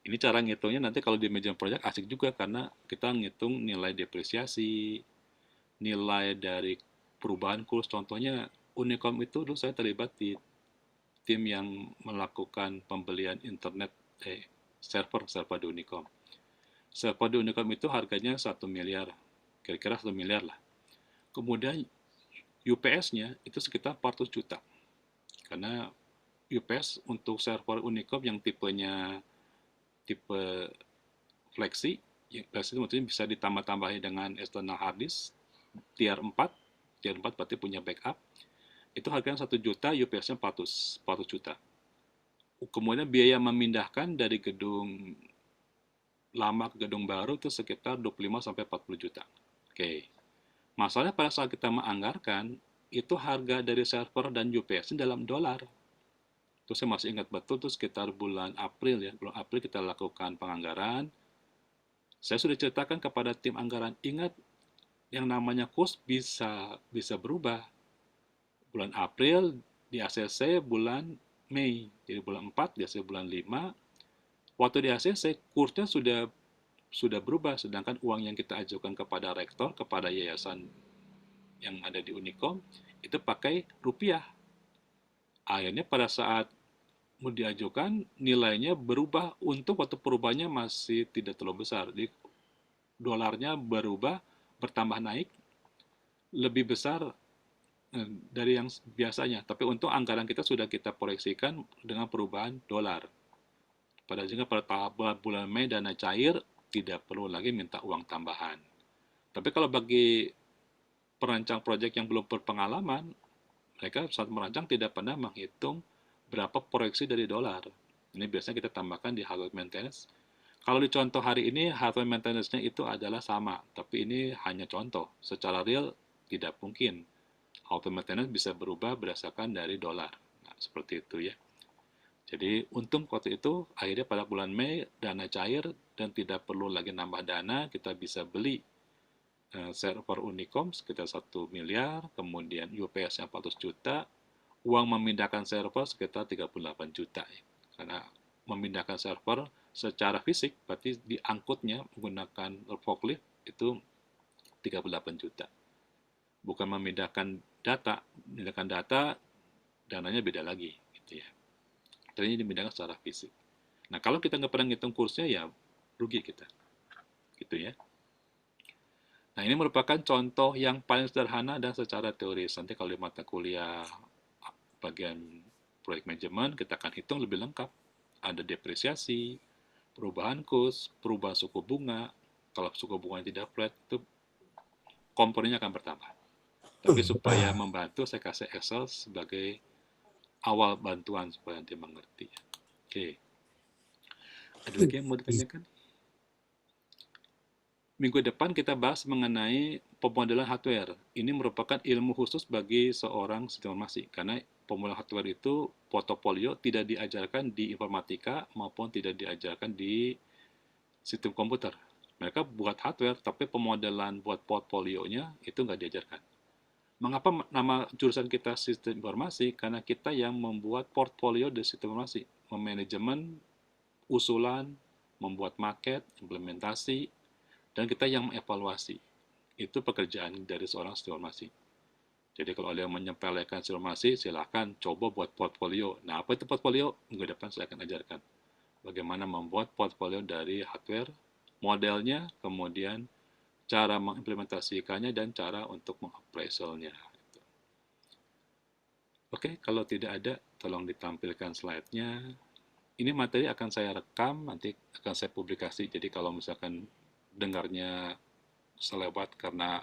A: Ini cara ngitungnya nanti kalau di management project asik juga karena kita ngitung nilai depresiasi, nilai dari perubahan kurs. Contohnya Unicom itu dulu saya terlibat di tim yang melakukan pembelian internet server di Unicom. Server di Unicom itu harganya 1 miliar, kira-kira 1 miliar lah. Kemudian UPS-nya itu sekitar 400 juta. Karena UPS untuk server Unicom yang tipe flexi, flexi itu maksudnya bisa ditambah-tambahin dengan external hard disk, tier 4 berarti punya backup, itu harganya 1 juta, UPS-nya 400 juta. Kemudian biaya memindahkan dari gedung lama ke gedung baru itu sekitar 25-40 juta. Oke. Masalahnya pada saat kita menganggarkan, itu harga dari server dan UPS dalam dolar. Terus saya masih ingat betul, itu sekitar bulan April ya. Bulan April kita lakukan penganggaran. Saya sudah ceritakan kepada tim anggaran, ingat yang namanya kurs bisa berubah. Bulan April di ACC bulan Mei, jadi bulan 4 di ACC bulan 5. Waktu di ACC kursnya sudah berubah, sedangkan uang yang kita ajukan kepada rektor, kepada yayasan yang ada di Unicom, itu pakai rupiah. Akhirnya pada saat mau diajukan, nilainya berubah untuk waktu perubahannya masih tidak terlalu besar. Jadi dolarnya berubah, bertambah naik, lebih besar dari yang biasanya. Tapi untuk anggaran kita sudah kita proyeksikan dengan perubahan dolar. Pada bulan Mei dana cair, tidak perlu lagi minta uang tambahan. Tapi kalau bagi perancang proyek yang belum berpengalaman, mereka saat merancang tidak pernah menghitung berapa proyeksi dari dolar. Ini biasanya kita tambahkan di hardware maintenance. Kalau di contoh hari ini, hardware maintenance-nya itu adalah sama, tapi ini hanya contoh. Secara real, tidak mungkin. Hardware maintenance bisa berubah berdasarkan dari dolar. Nah, seperti itu ya. Jadi, untung waktu itu, akhirnya pada bulan Mei, dana cair, dan tidak perlu lagi nambah dana, kita bisa beli server Unicom sekitar 1 miliar, kemudian UPS yang 400 juta, uang memindahkan server sekitar 38 juta. Ya. Karena memindahkan server secara fisik, berarti diangkutnya menggunakan forklift itu 38 juta. Bukan memindahkan data dananya beda lagi. Gitu ya. Dan ini dimindahkan secara fisik. Nah, kalau kita nggak pernah ngitung kursnya, ya rugi kita. Gitu ya. Nah, ini merupakan contoh yang paling sederhana dan secara teoris. Nanti kalau di mata kuliah bagian proyek manajemen, kita akan hitung lebih lengkap. Ada depresiasi, perubahan kurs, perubahan suku bunga. Kalau suku bunga tidak flat, itu komponennya akan bertambah. Tapi supaya membantu, saya kasih Excel sebagai awal bantuan supaya nanti mengerti. Oke. Ada lagi yang mau ditanyakan? Minggu depan kita bahas mengenai pemodelan hardware. Ini merupakan ilmu khusus bagi seorang sistem informasi, karena pemodelan hardware itu portofolio tidak diajarkan di informatika maupun tidak diajarkan di sistem komputer. Mereka buat hardware, tapi pemodelan buat portfolionya itu nggak diajarkan. Mengapa nama jurusan kita sistem informasi? Karena kita yang membuat portfolio dari sistem informasi, memanajemen usulan, membuat market, implementasi, dan kita yang mengevaluasi. Itu pekerjaan dari seorang sistem informasi. Jadi kalau ada yang menyepelekan sistem informasi, silakan coba buat portfolio. Nah, apa itu portfolio? Minggu depan saya akan ajarkan. Bagaimana membuat portfolio dari hardware, modelnya, kemudian cara mengimplementasikannya, dan cara untuk mengappraisalnya. Oke, kalau tidak ada, tolong ditampilkan slide-nya. Ini materi akan saya rekam, nanti akan saya publikasi. Jadi kalau misalkan dengarnya selewat karena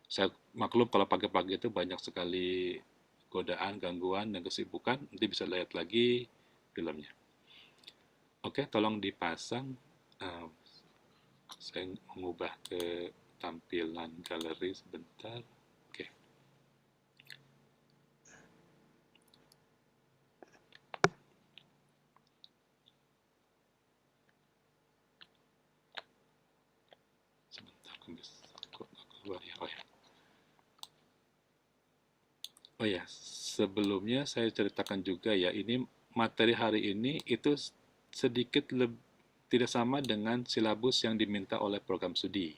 A: saya maklum kalau pagi-pagi itu banyak sekali godaan, gangguan, dan kesibukan, nanti bisa lihat lagi filmnya. Oke, tolong dipasang. Saya mengubah ke tampilan galeri sebentar. Oke. Sebentar, kok keluar ya? Oh ya, sebelumnya saya ceritakan juga ya, ini materi hari ini itu sedikit tidak sama dengan silabus yang diminta oleh program studi.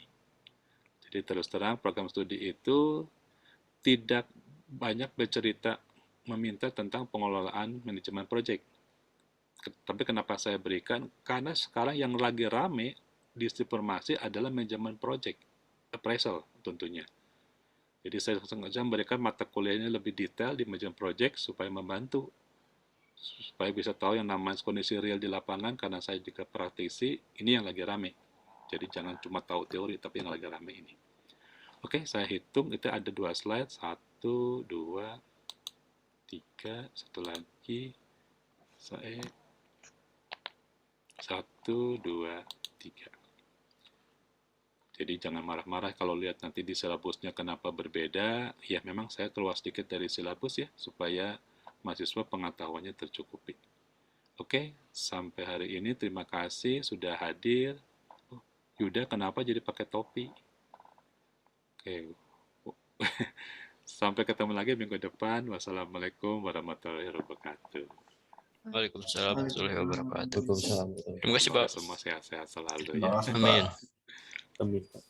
A: Jadi terus terang program studi itu tidak banyak bercerita meminta tentang pengelolaan manajemen project. Tapi kenapa saya berikan? Karena sekarang yang lagi rame di Supermasi adalah manajemen project, appraisal tentunya. Jadi saya sengaja memberikan mata kuliahnya lebih detail di manajemen project supaya membantu, supaya bisa tahu yang namanya kondisi real di lapangan, karena saya juga praktisi, ini yang lagi rame. Jadi jangan cuma tahu teori, tapi yang lagi rame ini. Oke, saya hitung itu ada 2 slide, 1, 2, 3, satu lagi, saya 1, 2, 3. Jadi jangan marah-marah kalau lihat nanti di silabusnya kenapa berbeda. Ya memang saya keluar sedikit dari silabus ya, supaya mahasiswa pengetahuannya tercukupi. Oke, sampai hari ini terima kasih sudah hadir. Oh, Yuda kenapa jadi pakai topi? Oke, sampai ketemu lagi minggu depan. Wassalamualaikum warahmatullahi wabarakatuh.
C: Waalaikumsalam warahmatullahi wabarakatuh.
B: Waalaikumsalam.
C: Terima kasih, Pak.
A: Semoga semua sehat-sehat selalu ya.
D: Terima kasih, Pak.
C: Amin.
B: Amin, Pak.